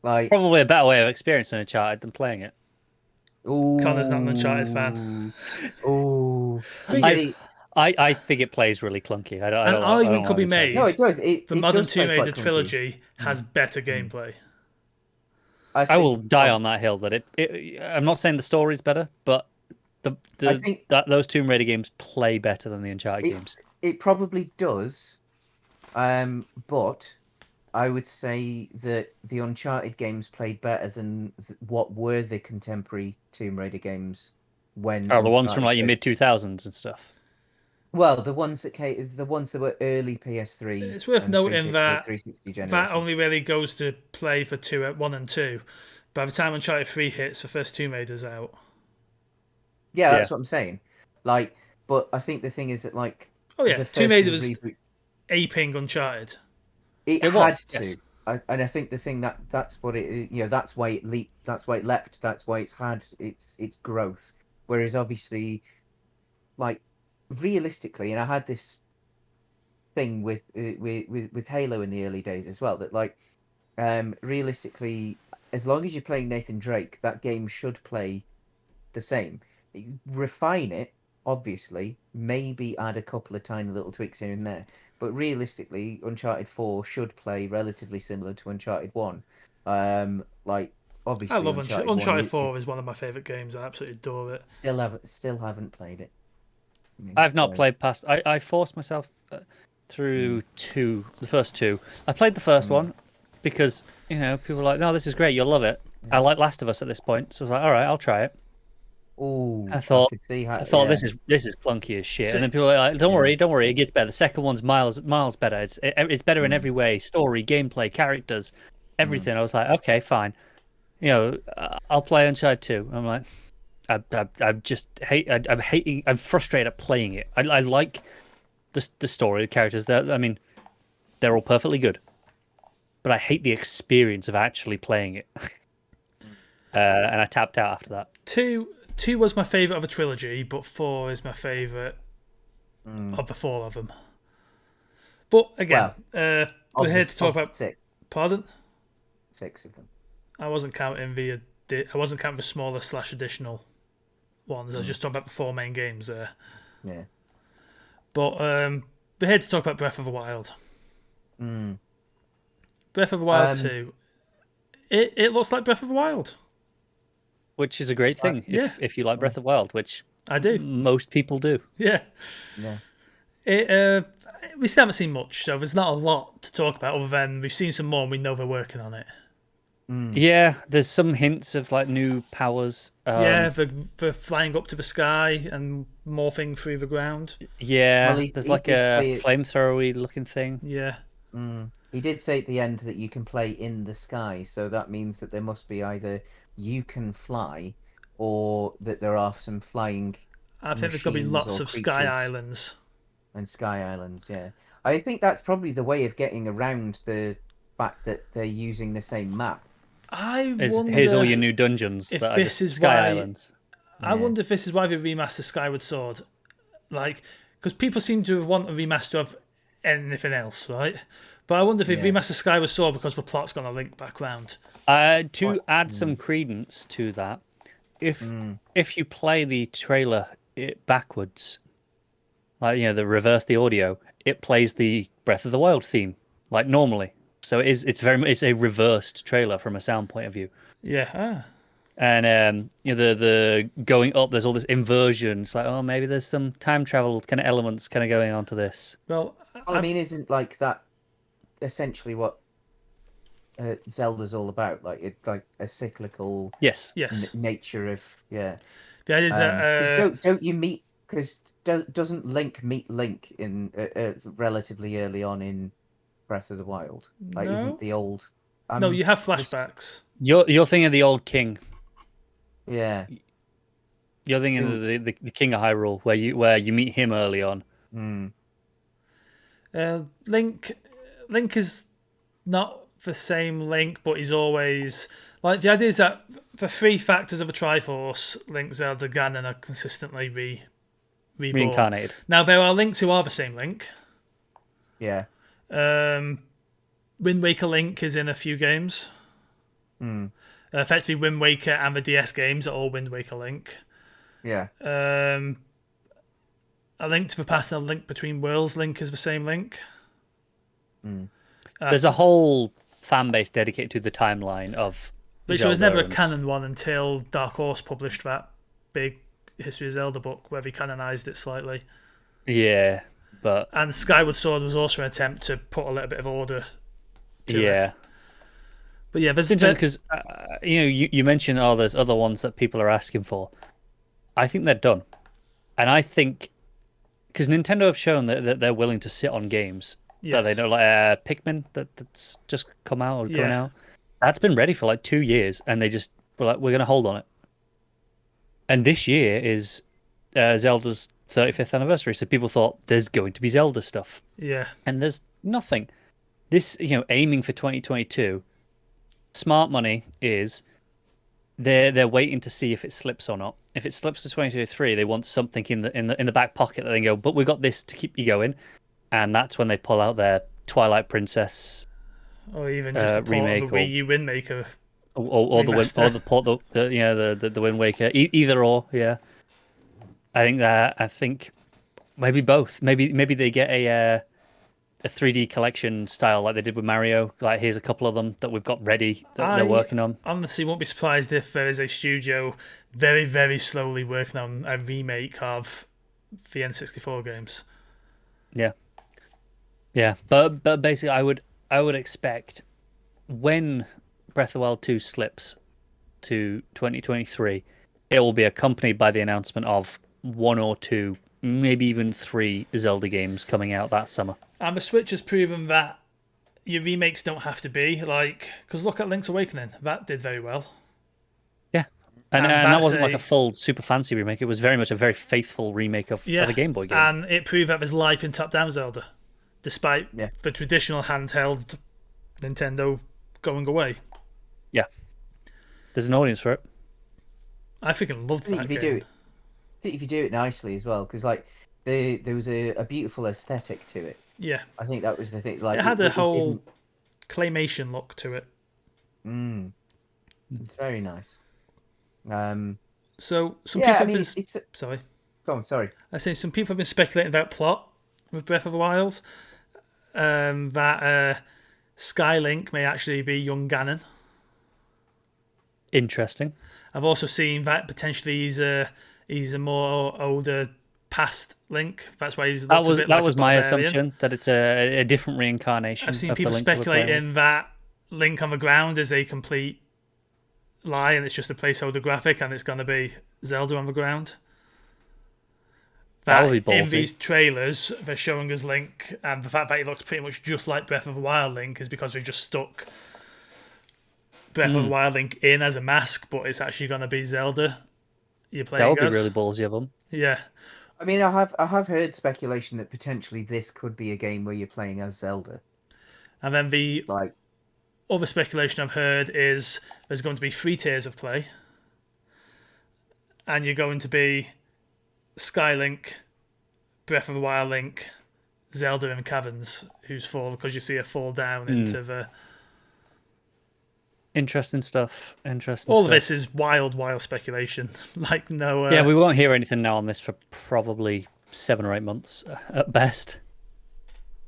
Like probably a better way of experiencing Uncharted than playing it. Connor's not an Uncharted fan. Oh, I think it plays really clunky. An argument could be made. No, it does. The modern Tomb Raider trilogy has better gameplay. I will die on that hill that I'm not saying the story's better, but those Tomb Raider games play better than the Uncharted games. It probably does, but I would say that the Uncharted games played better than what were the contemporary Tomb Raider games when. Oh, the ones from like your mid-2000s and stuff. Well, the ones that were early PS3. It's worth noting that 360 generation. That only really goes to play for 1 and 2. By the time Uncharted 3 hits, the first Tomb Raider's out. Yeah, that's what I'm saying. Like, but I think the thing is that like. Oh yeah, Tomb Raider was aping Uncharted. It had to. Yes. And I think the thing that's what it, that's why it leaped, that's why it leapt, that's why it's had its growth. Whereas obviously, like, realistically, and I had this thing with Halo in the early days as well. That like realistically, as long as you're playing Nathan Drake, that game should play the same. Refine it, obviously, maybe add a couple of tiny little tweaks here and there. But realistically, Uncharted 4 should play relatively similar to Uncharted 1. Like I obviously love Uncharted 1 Uncharted is 4 is one of my favourite games. I absolutely adore it. still haven't played it. I've not So played past. I forced myself through the first two. I played the first one because people were like, "No, this is great. You'll love it." I like Last of Us at this point, so I was like, "All right, I'll try it." oh, I thought could see how I thought yeah. this is clunky as shit, See- and then people were like, "Don't worry, don't worry, it gets better. The second one's miles better. It's better in every way: story, gameplay, characters, everything." I was like, "Okay, fine. I'll play Uncharted 2." I'm like, I just hate. I'm hating. I'm frustrated at playing it. I like the story, the characters. I mean, they're all perfectly good, but I hate the experience of actually playing it. And I tapped out after that. Two was my favourite of a trilogy, but 4 is my favourite of the 4 of them. But again, we're here to talk about. six, Pardon? 6 of them. I wasn't counting the smaller / additional ones. I was just talking about the 4 main games there. Yeah. But we're here to talk about Breath of the Wild. Breath of the Wild 2. It looks like Breath of the Wild. Which is a great thing if you like Breath of the Wild, which I do. most people do. Yeah. Yeah. We still haven't seen much, so there's not a lot to talk about other than we've seen some more and we know they're working on it. Yeah, there's some hints of like new powers. For flying up to the sky and morphing through the ground. Yeah, Well, there's he like did a say it- flamethrower-y looking thing. Yeah. He did say at the end that you can play in the sky, so that means that there must be either you can fly or that there are some flying I think there's going to be machines lots or of sky creatures. islands. And sky islands, yeah. I think that's probably the way of getting around the fact that they're using the same map. Here's all your new dungeons if that are this just is Sky why- Islands. I wonder if this is why they remastered Skyward Sword. Like, because people seem to want a remaster of anything else, right? But I wonder if they've remastered Skyward Sword because the plot's going to link back round. To add some credence to that, if you play the trailer backwards, like the reverse the audio, it plays the Breath of the Wild theme like normally. So it's a reversed trailer from a sound point of view. Yeah. And the going up, there's all this inversion. It's like, oh, maybe there's some time travel kind of elements kind of going on to this. Well, I mean, isn't like that essentially what Zelda's all about? Like it's like a cyclical Yes. nature of The idea is that don't you meet because doesn't Link meet Link in relatively early on in Breath of the Wild? Like, No. isn't the old? no, you have flashbacks. You're thinking of the old king. Yeah. You're thinking of the King of Hyrule, where you meet him early on. Link is not the same Link, but he's always like the idea is that the 3 factors of a Triforce, Link, Zelda, Ganon, are consistently reborn. Reincarnated. Now there are Links who are the same Link. Yeah. Wind Waker Link is in a few games. Effectively, Wind Waker and the DS games are all Wind Waker Link. Yeah. A Link to the Past and a Link Between Worlds Link is the same Link. There's a whole fan base dedicated to the timeline of Which Zelda was never a and- canon one until Dark Horse published that big History of Zelda book where they canonized it slightly. Yeah, but And Skyward Sword was also an attempt to put a little bit of order to it. But yeah, there's because you mentioned there's other ones that people are asking for. I think they're done, and I think because Nintendo have shown that they're willing to sit on games that they know, like Pikmin that's just come out or going out. That's been ready for like 2 years, and they just were like, we're going to hold on it. And this year is Zelda's 35th anniversary, so people thought there's going to be Zelda stuff. Yeah. And there's nothing. This, aiming for 2022, smart money is they're waiting to see if it slips or not. If it slips to 2023, they want something in the back pocket that they go, but we've got this to keep you going. and that's when they pull out their Twilight Princess Or even just a port of a remake, Wii U Wind Maker. or the Remaster. or the port the Wind Waker, either or. Yeah, I think maybe both. Maybe they get a 3D collection style like they did with Mario. Like here's a couple of them that we've got ready that they're working on. Honestly won't be surprised if there is a studio very, very slowly working on a remake of the N64 games. Yeah, yeah, but basically, I would expect when Breath of the Wild 2 slips to 2023, it will be accompanied by the announcement of one or two, maybe even three Zelda games coming out that summer. And the Switch has proven that your remakes don't have to be like, because look at Link's Awakening, that did very well. Yeah, and that that's wasn't like a full super fancy remake. It was very much a very faithful remake of a Game Boy game. And it proved that there's life in top-down Zelda, despite the traditional handheld Nintendo going away. Yeah, there's an audience for it. I freaking loved that game. I think if you do it nicely as well, because like there was a beautiful aesthetic to it. Yeah, I think that was the thing. Like it had a whole claymation look to it. It's very nice. So some people have been sorry. Go on, sorry. I say some people have been speculating about plot with Breath of the Wild. That Skylink may actually be young Ganon. Interesting. I've also seen that potentially he's a more older past Link. That's why he's that was my assumption, that it's a different reincarnation. I've seen people speculating that Link on the ground is a complete lie and it's just a placeholder graphic and it's going to be Zelda on the ground. That would be ballsy. In these trailers they're showing us Link, and the fact that he looks pretty much just like Breath of the Wild Link is because they've just stuck Breath of the Wild Link in as a mask, but it's actually going to be Zelda you're playing. That would be really ballsy of them. Yeah. I mean, I have heard speculation that potentially this could be a game where you're playing as Zelda. And then the other speculation I've heard is there's going to be 3 tiers of play, and you're going to be Skylink, Breath of the Wild Link, Zelda in caverns, who's fall because you see her fall down into the. Interesting stuff. All of this is wild speculation. Like no. Yeah, we won't hear anything now on this for probably 7 or 8 months at best.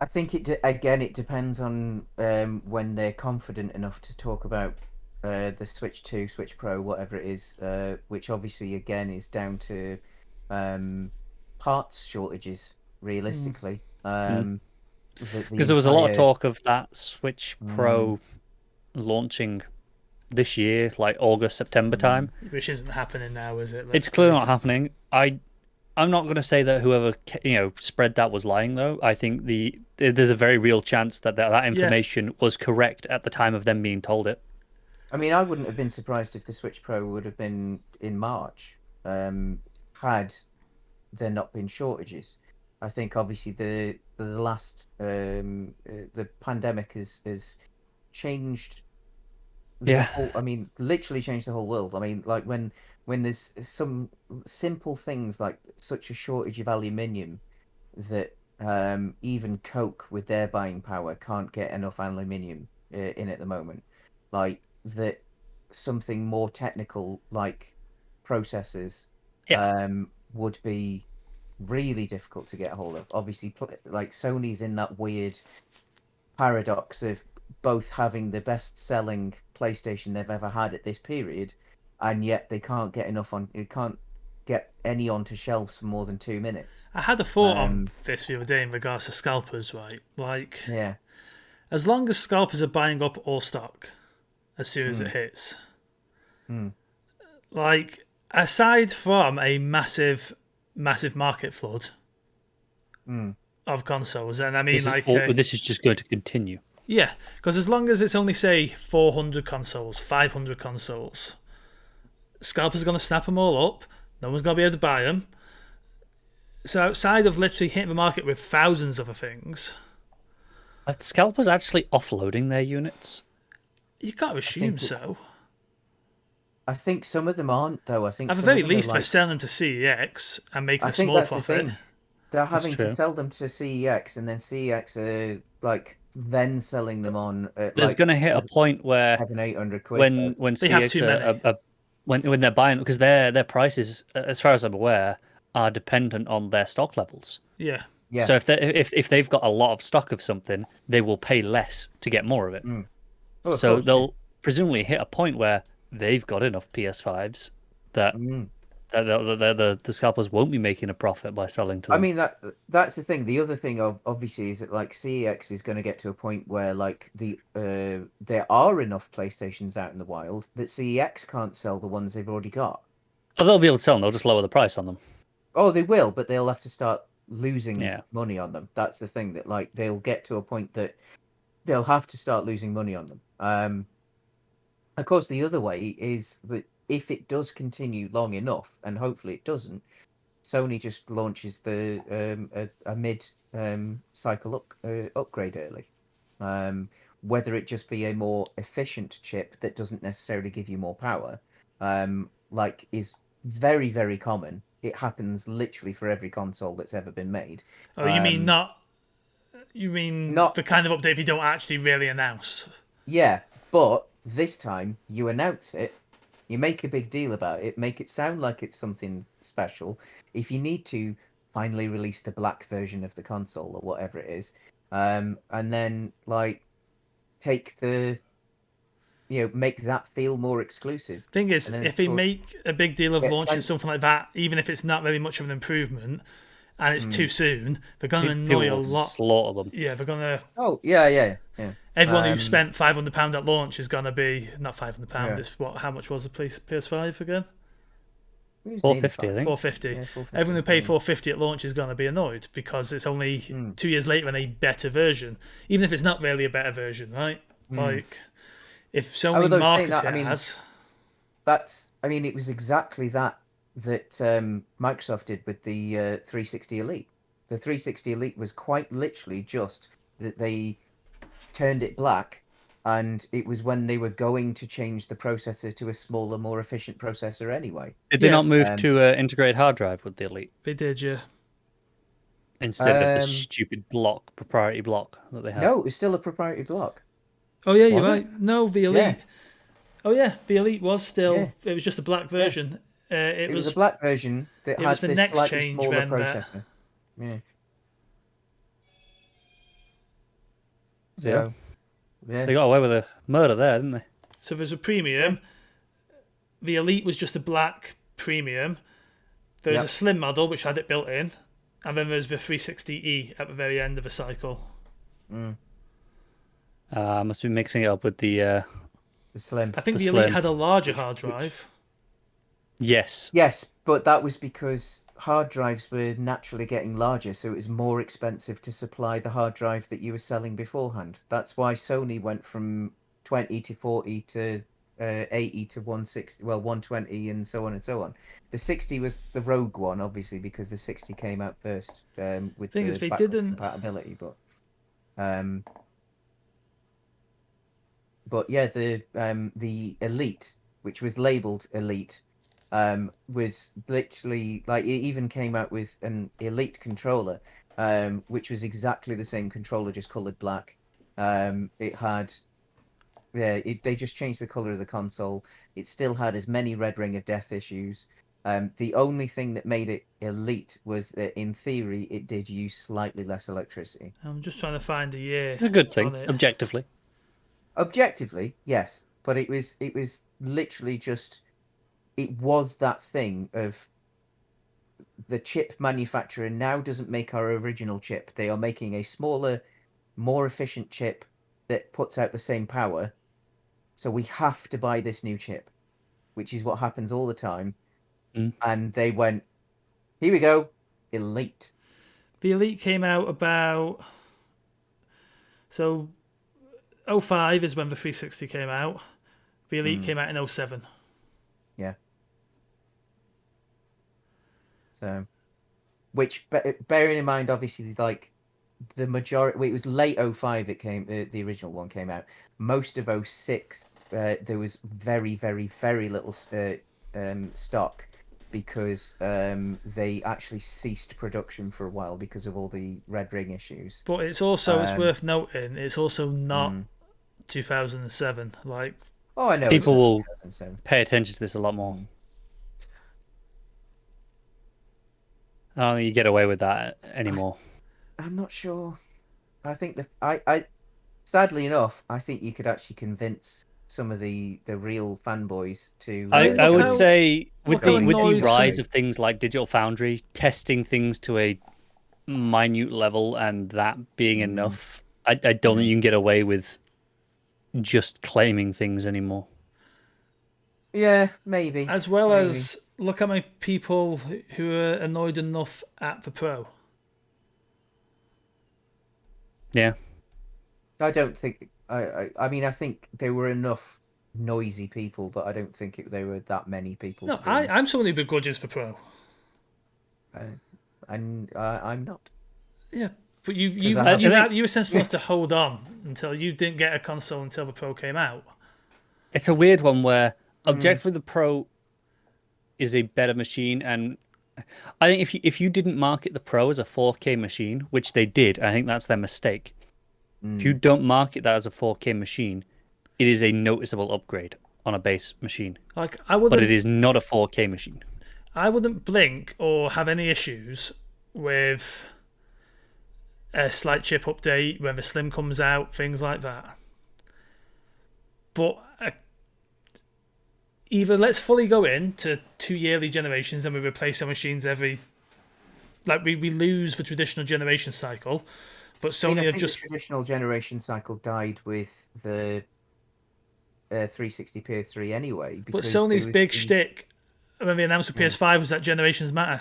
I think it depends on when they're confident enough to talk about the Switch 2, Switch Pro, whatever it is, which obviously again is down to parts shortages. Realistically, because there was a lot of talk of that Switch Pro launching this year, like August, September time, which isn't happening now, is it? It's clearly not happening. I'm not going to say that whoever spread that was lying, though. I think there's a very real chance that information was correct at the time of them being told it. I mean, I wouldn't have been surprised if the Switch Pro would have been in March, had there not been shortages. I think obviously the last the pandemic has changed. Literally changed the whole world. I mean, like when there's some simple things like such a shortage of aluminium that even Coke with their buying power can't get enough aluminium in at the moment. Like that, something more technical like processors would be really difficult to get hold of. Obviously, like Sony's in that weird paradox of both having the best-selling PlayStation they've ever had at this period, and yet they can't get any onto shelves for more than 2 minutes. I had a thought on this the other day in regards to scalpers, right? Like, as long as scalpers are buying up all stock as soon as it hits, like, aside from a massive market flood of consoles, and I mean, this is just going to continue. Yeah, because as long as it's only, say, 400 consoles, 500 consoles, scalpers are going to snap them all up. No one's going to be able to buy them. So outside of literally hitting the market with thousands of things... Are the scalpers actually offloading their units? You can't assume so. I think some of them aren't, though. I think at the very least, they're selling them to CEX and making a small profit. they're That's having to true. sell them to CEX, and then CEX are like then selling them on at There's like going to hit a point where 700-800 quid. when They have CX too many. when they're buying, because their prices, as far as I'm aware, are dependent on their stock levels. Yeah. Yeah. So if they've got a lot of stock of something, they will pay less to get more of it. Mm. Oh, of So course. they'll presumably hit a point where they've got enough PS5s that Mm. the scalpers won't be making a profit by selling to I them. mean that's the thing. The other thing obviously is that like CEX is going to get to a point where like there are enough PlayStations out in the wild that CEX can't sell the ones they've already got. Oh, they'll be able to sell them. They'll just lower the price on them. Oh, they will, but they'll have to start losing Yeah. money on them. That's the thing, that like they'll get to a point that they'll have to start losing money on them. Of course, the other way is that if it does continue long enough, and hopefully it doesn't, Sony just launches a mid cycle upgrade early. Whether it just be a more efficient chip that doesn't necessarily give you more power, like is very, very common. It happens literally for every console that's ever been made. Oh, you mean Um, not? You mean not the kind of update you don't actually really announce? Yeah, but this time you announce it, you make a big deal about it, make it sound like it's something special. If you need to, finally release the black version of the console or whatever it is, and then like take make that feel more exclusive. Thing is, And then if of they course make a big deal of get launching plenty. something like that, even if it's not really much of an improvement and it's too Mm. soon, they're going to People annoy a will lot. slaughter them. Yeah, they're going to. Oh yeah, yeah, yeah. Everyone who spent £500 at launch is going to be not £500. Yeah. It's what? How much was the PS5 again? It was nearly 450, I five. think. 450. Yeah, Everyone 450. who paid Yeah. 450 at launch is going to be annoyed because it's only Mm. 2 years later and a better version, even if it's not really a better version, right? Mm. Like if I Sony would though saying market that, it I mean, as, it was exactly that Microsoft did with the 360 Elite. The 360 Elite was quite literally just that they turned it black, and it was when they were going to change the processor to a smaller, more efficient processor anyway. Did they yeah, not move Um, to an integrated hard drive with the Elite they did, yeah. instead of the um, stupid proprietary block that they had? no, it was still a proprietary block. Oh yeah, you're Was it? right. No, the Yeah, Elite. Oh yeah, the Elite was still. yeah, It was just a black yeah. version. It It was a was. black version that It was had the this next slightly change smaller then that. processor. Yeah. Yeah. So yeah, They got away with a murder there, didn't they? So there's a yeah, premium. The Elite was just a black premium. There's a yep. slim model which had it built in, and then there's the 360e at the very end of the cycle. Mm, I must be mixing it up with the the slim. I think the the Elite slim. had a larger Which hard which drive. Yes. Yes, but that was because hard drives were naturally getting larger, so it was more expensive to supply the hard drive that you were selling beforehand. That's why Sony went from 20 to 40 to 80 to 160, well, 120, and so on and so on. The 60 was the rogue one, obviously, because the 60 came out first with Thing is, the they backwards didn't. compatibility. Um, but yeah, the Elite, which was labeled Elite, was literally like it even came out with an Elite controller, which was exactly the same controller, just colored black. It had they just changed the color of the console. It still had as many Red Ring of Death issues. The only thing that made it Elite was that in theory it did use slightly less electricity. I'm just trying to find a year A good on thing, it. objectively. Objectively, yes, but it was literally just it was that thing of the chip manufacturer now doesn't make our original chip. They are making a smaller, more efficient chip that puts out the same power. So we have to buy this new chip, which is what happens all the time. Mm. And they went, here we go, Elite. The Elite came out about. So, '05 is when the 360 came out. The Elite Mm, came out in '07. yeah. So, which bearing in mind, obviously, like the majority, well, it was late '05 it came, the original one came out. Most of '06, there was very, very, very little stock. because they actually ceased production for a while because of all the red ring issues. But it's worth noting, it's also not 2007. Like, Oh, I know. People will 2007. pay attention to this a lot more. I don't think you get away with that anymore. I'm not sure. I think I sadly enough, I think you could actually convince some of the real fanboys to. I would how- say with look how the annoyed rise some- of things like Digital Foundry, testing things to a minute level, and that being enough, I don't think you can get away with just claiming things anymore. Yeah, maybe. as well maybe. as look how many people who are annoyed enough at the Pro. Yeah. I don't think. I mean, I think there were enough noisy people, but I don't think there were that many people. No, To be honest. I'm someone who begrudges for Pro. And I'm not. Yeah, but you 'Cause were sensible enough to hold on until you didn't get a console until the Pro came out. It's a weird one where objectively the Pro is a better machine, and I think if you didn't market the Pro as a 4K machine, which they did, I think that's their mistake. If you don't market that as a 4K machine, it is a noticeable upgrade on a base machine. Like But it is not a 4K machine. I wouldn't blink or have any issues with a slight chip update when the Slim comes out, things like that. But either let's fully go into 2 yearly generations and we replace our machines every. Like we lose the traditional generation cycle, but Sony I have think just. the traditional generation cycle died with the 360 PS3 anyway. But Because Sony's big shtick when they announced the PS5 was that generations matter.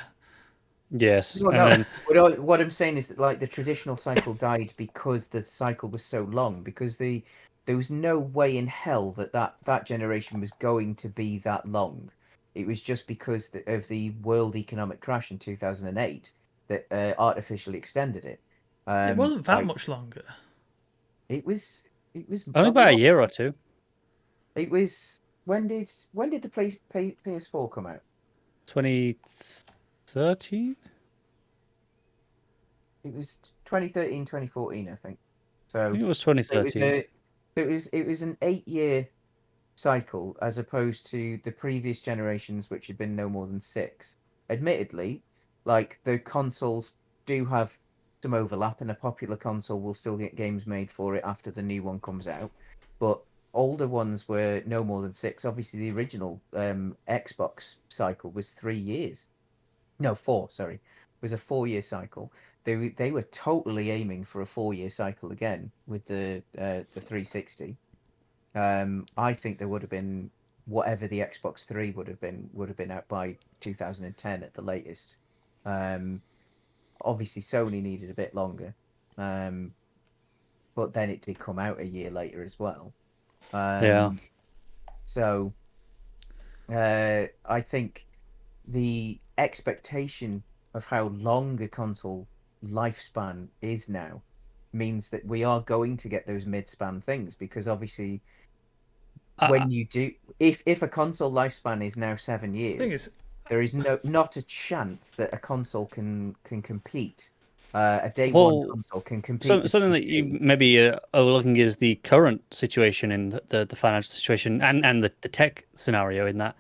Yes. No. What I'm saying is that like the traditional cycle died because the cycle was so long. Because there was no way in hell that generation was going to be that long. It was just because of the world economic crash in 2008 that artificially extended it. It wasn't that like, much longer. It was. only by a year or two. It was. When did the PS4 come out? 2013? It was 2013, 2014, I think. I So think it was it 2013. was an 8-year cycle as opposed to the previous generations, which had been no more than 6. Admittedly, like the consoles do have some overlap, and a popular console will still get games made for it after the new one comes out. But older ones were no more than 6. Obviously, the original Xbox cycle was 3 years. No, 4. Sorry, it was a 4-year cycle. They were totally aiming for a 4-year cycle again with the 360. I think there would have been whatever the Xbox 3 would have been out by 2010 at the latest. Obviously Sony needed a bit longer, but then it did come out a year later as well. Yeah. So I think the expectation of how long a console lifespan is now means that we are going to get those mid-span things, because obviously when you do, if a console lifespan is now 7 years, Thing is, there is not a chance that a console can compete. A day one console can compete. Something that you maybe are overlooking is the current situation in the financial situation and the tech scenario in that.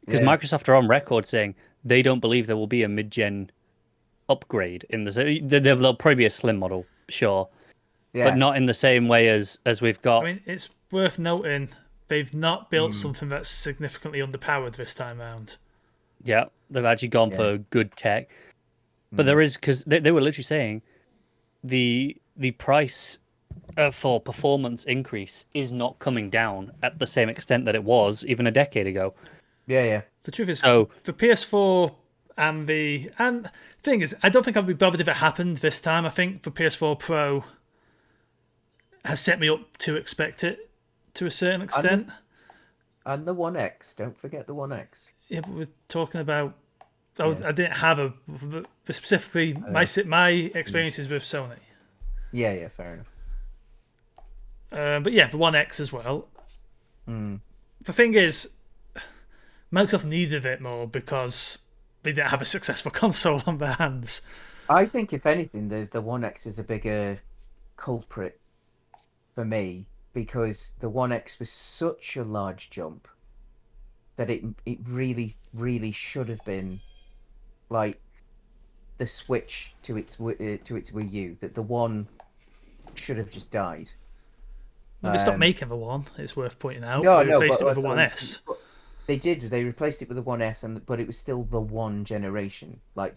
Because Microsoft are on record saying they don't believe there will be a mid-gen upgrade in the. There'll probably be a slim model, sure, but not in the same way as we've got. I mean, it's worth noting they've not built something that's significantly underpowered this time around. Yeah, they've actually gone for good tech, but there is, because they were literally saying the price for performance increase is not coming down at the same extent that it was even a decade ago. Yeah. The truth is, the PS4 and the thing is, I don't think I'd be bothered if it happened this time. I think the PS4 Pro has set me up to expect it to a certain extent. And the One X, don't forget the One X. Yeah, but we're talking about. I didn't have specifically my experiences with Sony. Yeah, fair enough. But yeah, the One X as well. The thing is, Microsoft needed it more because they didn't have a successful console on their hands. I think if anything, the One X is a bigger culprit for me because the One X was such a large jump that it really should have been like the switch to its Wii U. That the One should have just died. Well, they stopped making the One. It's worth pointing out. No, They no, replaced but it with a also, One S. they did. They replaced it with the One S, but it was still the one generation. Like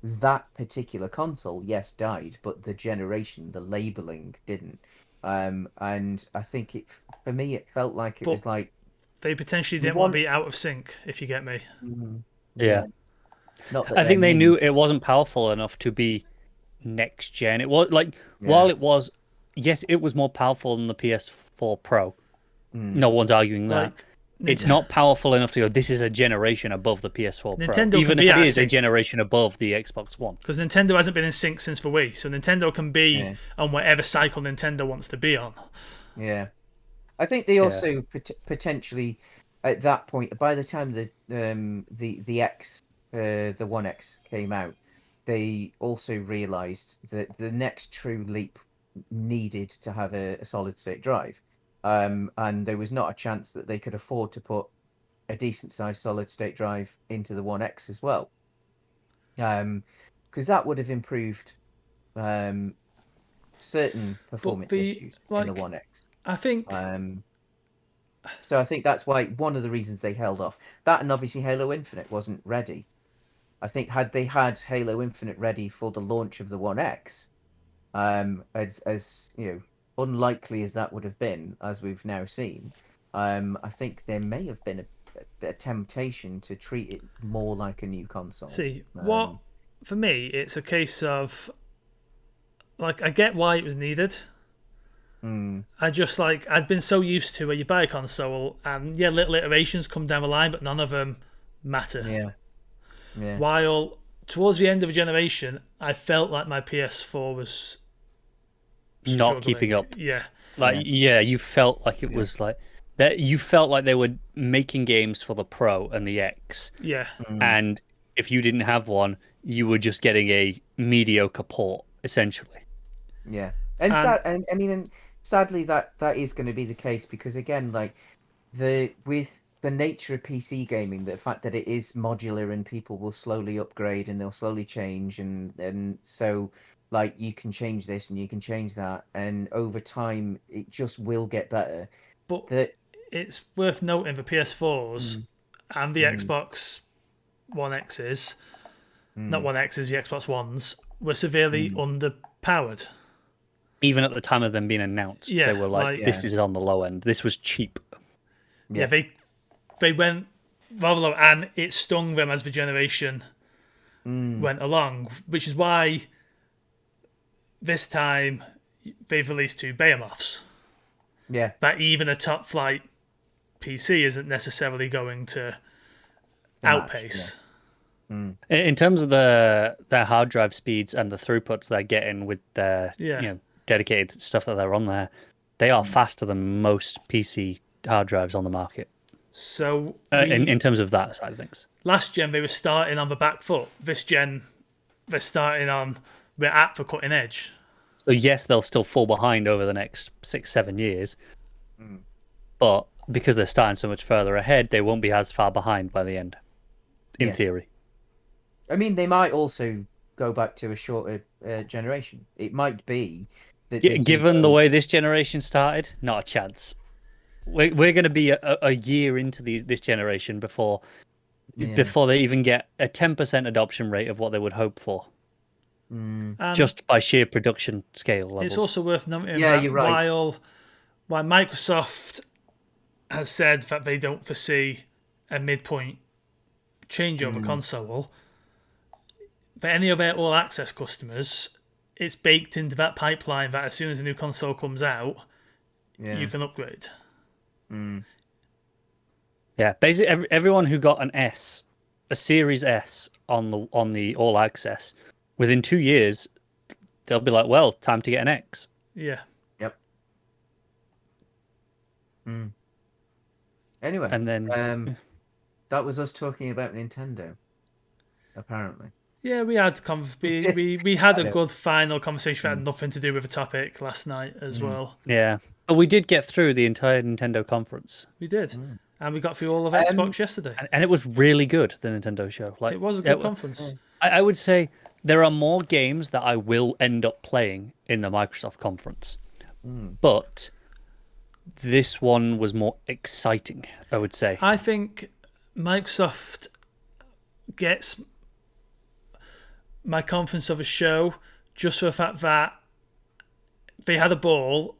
that particular console, yes, died, but the generation, the labeling didn't. And I think for me, it felt like it But was like they potentially we didn't want want. to be out of sync, if you get me. Yeah. Not that I they're think they mean. knew it wasn't powerful enough to be next gen. It was like while Yeah. it was, yes, it was more powerful than the PS4 Pro. Mm. No one's arguing that. Like, It's not powerful enough to go, this is a generation above the PS4 Pro. Nintendo Even can if be it out of is a sync. generation above the Xbox One. Because Nintendo hasn't been in sync since the Wii, so Nintendo can be Yeah. on whatever cycle Nintendo wants to be on. Yeah. I think they Yeah. also potentially at that point, by the time the X the One X came out, they also realized that the next true leap needed to have a solid state drive. And there was not a chance that they could afford to put a decent sized solid state drive into the One X as well. Because that would have improved certain But performance the issues in the like, One X. I think So I think that's why one of the reasons they held off. That and obviously Halo Infinite wasn't ready. I think had they had Halo Infinite ready for the launch of the One X, as you know, unlikely as that would have been, as we've now seen, I think there may have been a temptation to treat it more like a new console. see what for me, it's a case of like I get why it was needed. I just like I'd been so used to where you buy a console and yeah, little iterations come down the line, but none of them matter. Yeah. While towards the end of the generation, I felt like my PS4 was Not keeping up. Yeah. Like, yeah, you felt like it was like that. You felt like they were making games for the Pro and the X. Yeah. And if you didn't have one, you were just getting a mediocre port, essentially. Yeah. And I mean, and sadly that is going to be the case because again, like with the nature of PC gaming, the fact that it is modular and people will slowly upgrade and they'll slowly change and so like you can change this and you can change that and over time it just will get better. But it's worth noting the PS4s and the Xbox One X's, not One X's, the Xbox Ones, were severely underpowered. Even at the time of them being announced, they were like, this is on the low end. This was cheap. Yeah, they went rather low, and it stung them as the generation went along, which is why this time they've released two behemoths. Yeah. That even a top flight PC isn't necessarily going to outpace. In terms of their hard drive speeds and the throughputs they're getting with their dedicated stuff that they're on there, they are faster than most PC hard drives on the market. So in terms of that side of things, last gen they were starting on the back foot. This gen they're starting on we're at the cutting edge. So yes, they'll still fall behind over the next 6-7 years, but because they're starting so much further ahead, they won't be as far behind by the end. In theory, I mean, they might also go back to a shorter generation. It might be that given the way this generation started, not a chance. We're going to be a year into this generation before they even get a 10% adoption rate of what they would hope for. Just by sheer production scale levels. It's also worth noting Yeah, that you're right. while Microsoft has said that they don't foresee a midpoint changeover console, for any of their all access customers, it's baked into that pipeline that as soon as a new console comes out, you can upgrade. Yeah, basically everyone who got a Series S on the all access, within 2 years, they'll be like, well, time to get an X. Yeah. Yep. Anyway, and then that was us talking about Nintendo. apparently. Yeah, we had we had I a know. good final conversation that had Mm. nothing to do with the topic last night as Mm. well. Yeah, but we did get through the entire Nintendo conference, We did, Mm. and we got through all of Um, Xbox yesterday. and it was really good. The Nintendo show, like It was a it, good conference. I would say there are more games that I will end up playing in the Microsoft conference, mm. but this one was more exciting, I would say. I think Microsoft gets my confidence of a show just for the fact that they had a ball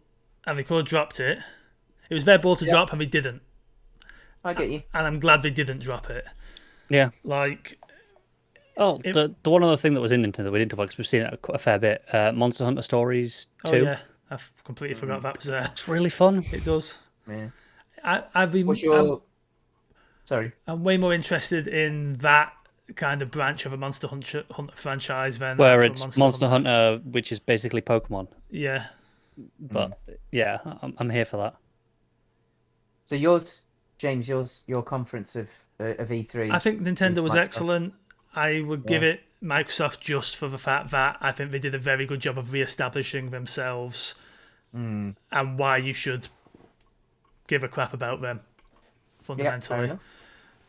and they could have dropped it. It was their ball to Yeah, drop and they didn't. I get you. And I'm glad they didn't drop it. Yeah. Like, Oh, it, the one other thing that was in Nintendo we didn't talk about because we've seen it a fair bit. Monster Hunter Stories 2. oh yeah, I've completely forgot that was there. It's really fun. It does. Yeah. I've been. What's your? Sorry. I'm way more interested in that kind of branch of a Hunter franchise than Where actual it's Monster Hunter, which is basically Pokemon. Yeah. But yeah, I'm here for that. So yours, James, your conference of E3. I think Nintendo was Microsoft. excellent. I would give Yeah. it Microsoft just for the fact that I think they did a very good job of re-establishing themselves Mm. and why you should give a crap about them. Yeah, fair Fundamentally, enough.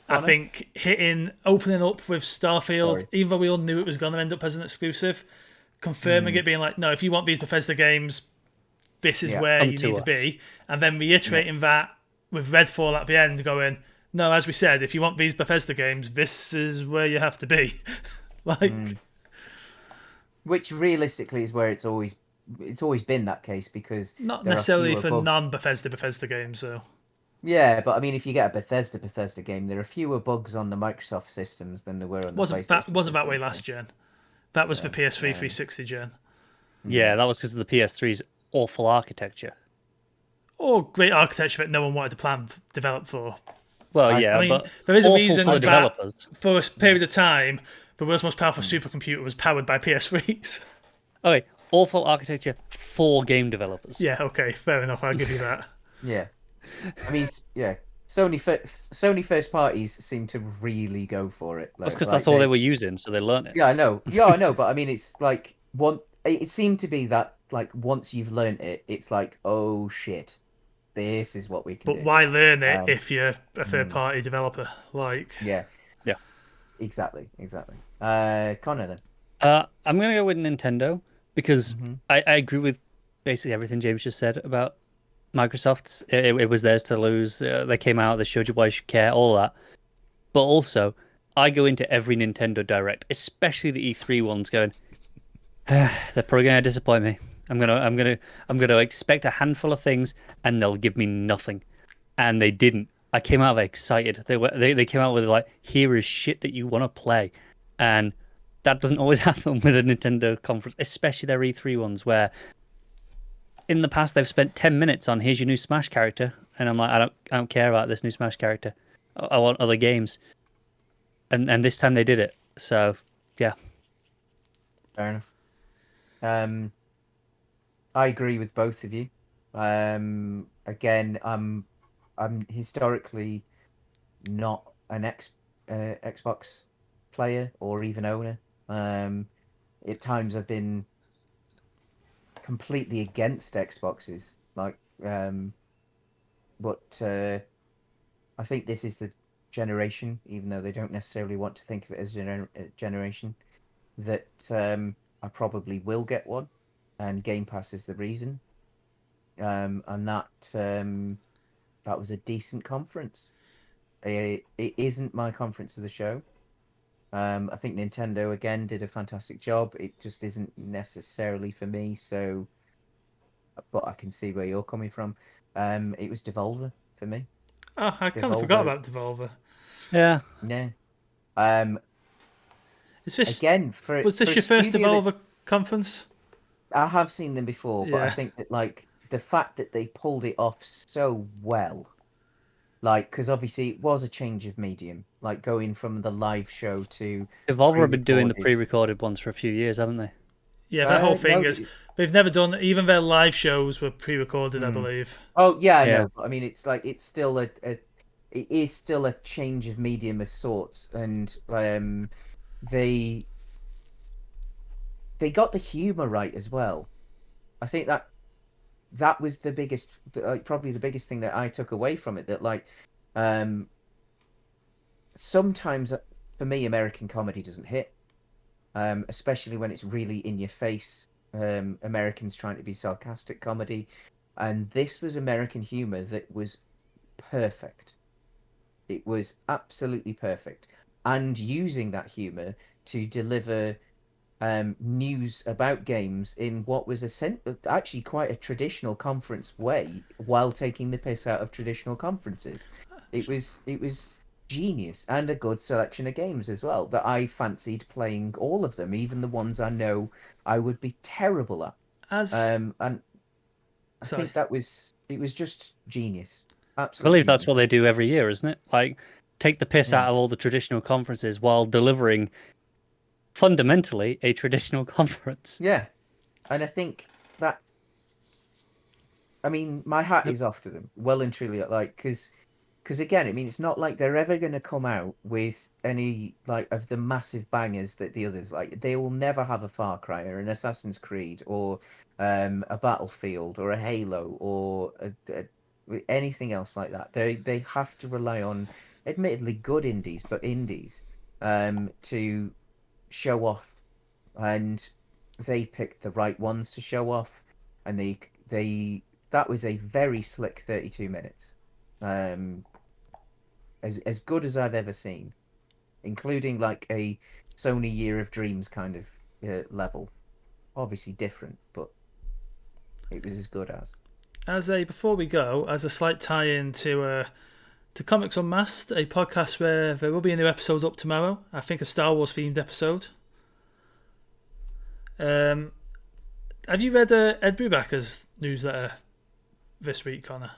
I think opening up with Starfield, Sorry. even though we all knew it was going to end up as an exclusive, confirming it being like, no, if you want these Bethesda games, this is Yeah, where come you to need to us. be, and then reiterating that with Redfall at the end, going, no, as we said, if you want these Bethesda games, this is where you have to be. Like, Which realistically is where it's always been that case because not there are necessarily fewer for bugs. non-Bethesda games, so. Yeah, but I mean, if you get a Bethesda game, there are fewer bugs on the Microsoft systems than there were on the Wasn't PlayStation that way systems, last gen. That was for so, PS3 360 gen. Yeah, that was because of the PS3's awful architecture. Or great architecture that no one wanted to develop for. Well, I yeah, I mean, but there is a awful reason for the that developers. for a period of time, the world's most powerful supercomputer was powered by PS3s. Okay, awful architecture for game developers. Yeah, okay, fair enough. I'll give you that. yeah. I mean, yeah. Sony first parties seem to really go for it. That's because like that's all they were using, so they learned it. Yeah, I know. Yeah, I know. But I mean, it's like one. It seemed to be that like once you've learned it, it's like, oh shit, this is what we can But do. why learn it if you're a third-party developer? Like, Yeah, Yeah. exactly. Connor then. I'm gonna go with Nintendo because Mm-hmm. I agree with basically everything James just said about Microsoft's. It was theirs to lose. They came out, they showed you why you should care, all that. But also, I go into every Nintendo Direct, especially the E3 ones, going, they're probably gonna disappoint me. I'm gonna expect a handful of things, and they'll give me nothing, and they didn't. I came out of it excited. They came out with like, here is shit that you want to play, and that doesn't always happen with a Nintendo conference, especially their E3 ones, where in the past they've spent 10 minutes on here's your new Smash character, and I'm like, I don't care about this new Smash character. I want other games, and this time they did it. So yeah, Fair enough. I agree with both of you. Again, I'm historically not an Xbox player or even owner. At times I've been completely against Xboxes, like, but I think this is the generation, even though they don't necessarily want to think of it as a generation, that I probably will get one, and Game Pass is the reason. And that was a decent conference. It isn't my conference of the show. I think Nintendo again did a fantastic job. It just isn't necessarily for me. So, but I can see where you're coming from. It was Devolver for me. oh, I kind of forgot Devolver. about Devolver. yeah. Yeah. Is this Again, was this for a your first studio Devolver conference? I have seen them before, but I Yeah. think that like the fact that they pulled it off so well, like, because obviously it was a change of medium, like going from the live show to Devolver have been doing the pre-recorded. pre-recorded ones for a few years, haven't they? Yeah, that whole thing No, is they've never done even their live shows were pre-recorded, I believe. oh yeah, I Yeah. know. But I mean, it's like it's still it is still a change of medium of sorts, and they got the humor right as well. I think that was the biggest, like, probably the biggest thing that I took away from it. That like, um, sometimes for me, American comedy doesn't hit, especially when it's really in your face. Americans trying to be sarcastic comedy, and this was American humor that was perfect. It was absolutely perfect, and using that humor to deliver news about games in what was actually quite a traditional conference way, while taking the piss out of traditional conferences. It was genius, and a good selection of games as well that I fancied playing all of them, even the ones I know I would be terrible at. As And I sorry, think it was just genius, I absolute believe that's genius. what they do every year, isn't it? Like, take the piss Yeah, out of all the traditional conferences while delivering fundamentally a traditional conference. yeah, and I think that I mean, my hat Yep. is off to them, well and truly. Like, because again, I mean, it's not like they're ever going to come out with any like of the massive bangers that the others like. They will never have a Far Cry or an Assassin's Creed or a Battlefield or a Halo or anything else like that. They have to rely on, admittedly, good indies, but indies to show off, and they picked the right ones to show off, and they that was a very slick 32 minutes, um, as good as I've ever seen, including like a Sony Year of Dreams kind of level. Obviously different, but it was as good as. before we go, as a slight tie-in to Comics Unmasked, a podcast where there will be a new episode up tomorrow. I think a Star Wars themed episode. Um, have you read Ed Brubaker's newsletter this week, Connor?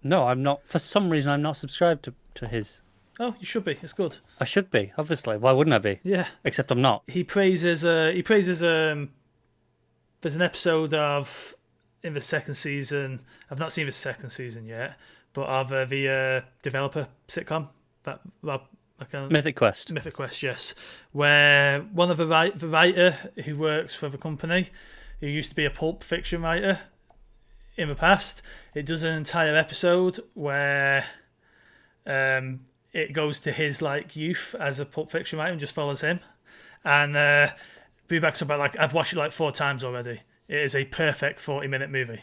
No, I'm not. For some reason, I'm not subscribed to his. Oh, you should be. It's good. I should be, obviously. Why wouldn't I be? Yeah, Except I'm not. he praises. He praises. There's an episode of in the second season. I've not seen the second season yet, but of the developer sitcom that Mythic Quest. Mythic Quest, yes, where one of the writer who works for the company, who used to be a pulp fiction writer in the past, it does an entire episode where it goes to his like youth as a pulp fiction writer and just follows him. And Brubaker's about like I've watched it like 4 times already. It is a perfect 40-minute movie.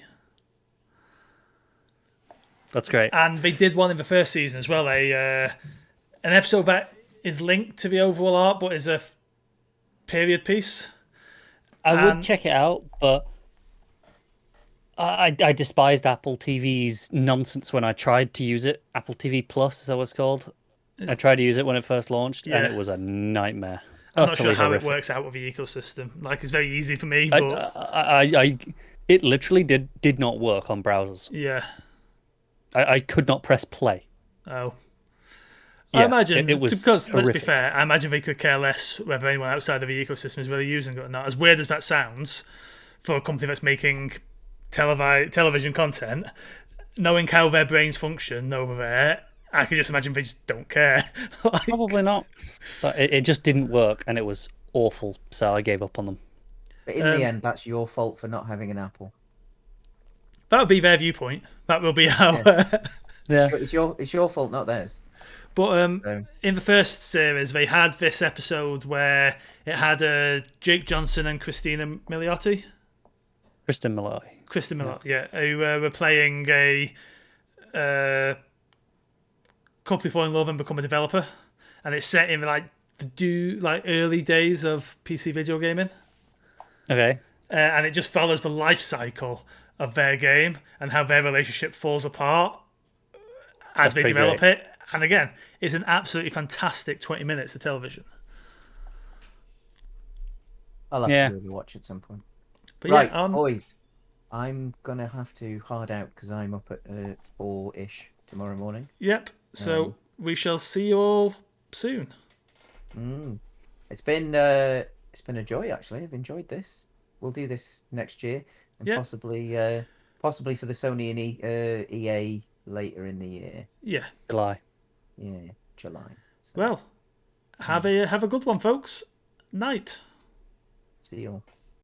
That's great. And they did one in the first season as well. An episode that is linked to the overall art, but is a period piece. I would check it out, but I despised Apple TV's nonsense when I tried to use it. Apple TV Plus, is that what it's called? I tried to use it when it first launched, and it was a nightmare. I'm not Utterly sure how horrific. it works out with the ecosystem. Like, it's very easy for me, I, but it literally did not work on browsers. yeah. I could not press play. Oh. Yeah, I imagine, it was because let's be horrific. fair, I imagine they could care less whether anyone outside of the ecosystem is really using it or not. As weird as that sounds, for a company that's making television content, knowing how their brains function over there, I can just imagine they just don't care. Like, Probably not. But it just didn't work, and it was awful, so I gave up on them. But in the end, that's your fault for not having an Apple. that would be their viewpoint. That will be how. Yeah. It's your fault, not theirs. But So, in the first series, they had this episode where it had Jake Johnson and Christina Milioti. Kristen Malloy. Kristen Milioti, yeah, who were playing a couple who fall in love and become a developer, and it's set in like the early days of PC video gaming, Okay. and it just follows the life cycle of their game and how their relationship falls apart as they pretty develop great. it. And again, it's an absolutely fantastic 20 minutes of television. I'll have Yeah. to really watch at some point. But Right, yeah, boys. I'm gonna have to hard out because I'm up at 4-ish tomorrow morning. yep. So we shall see you all soon. It's been a joy actually. I've enjoyed this. We'll do this next year, and Yeah. possibly for the Sony and EA later in the year. Yeah. July. Yeah, July. So. Well, Have a good one, folks. Night. See you all.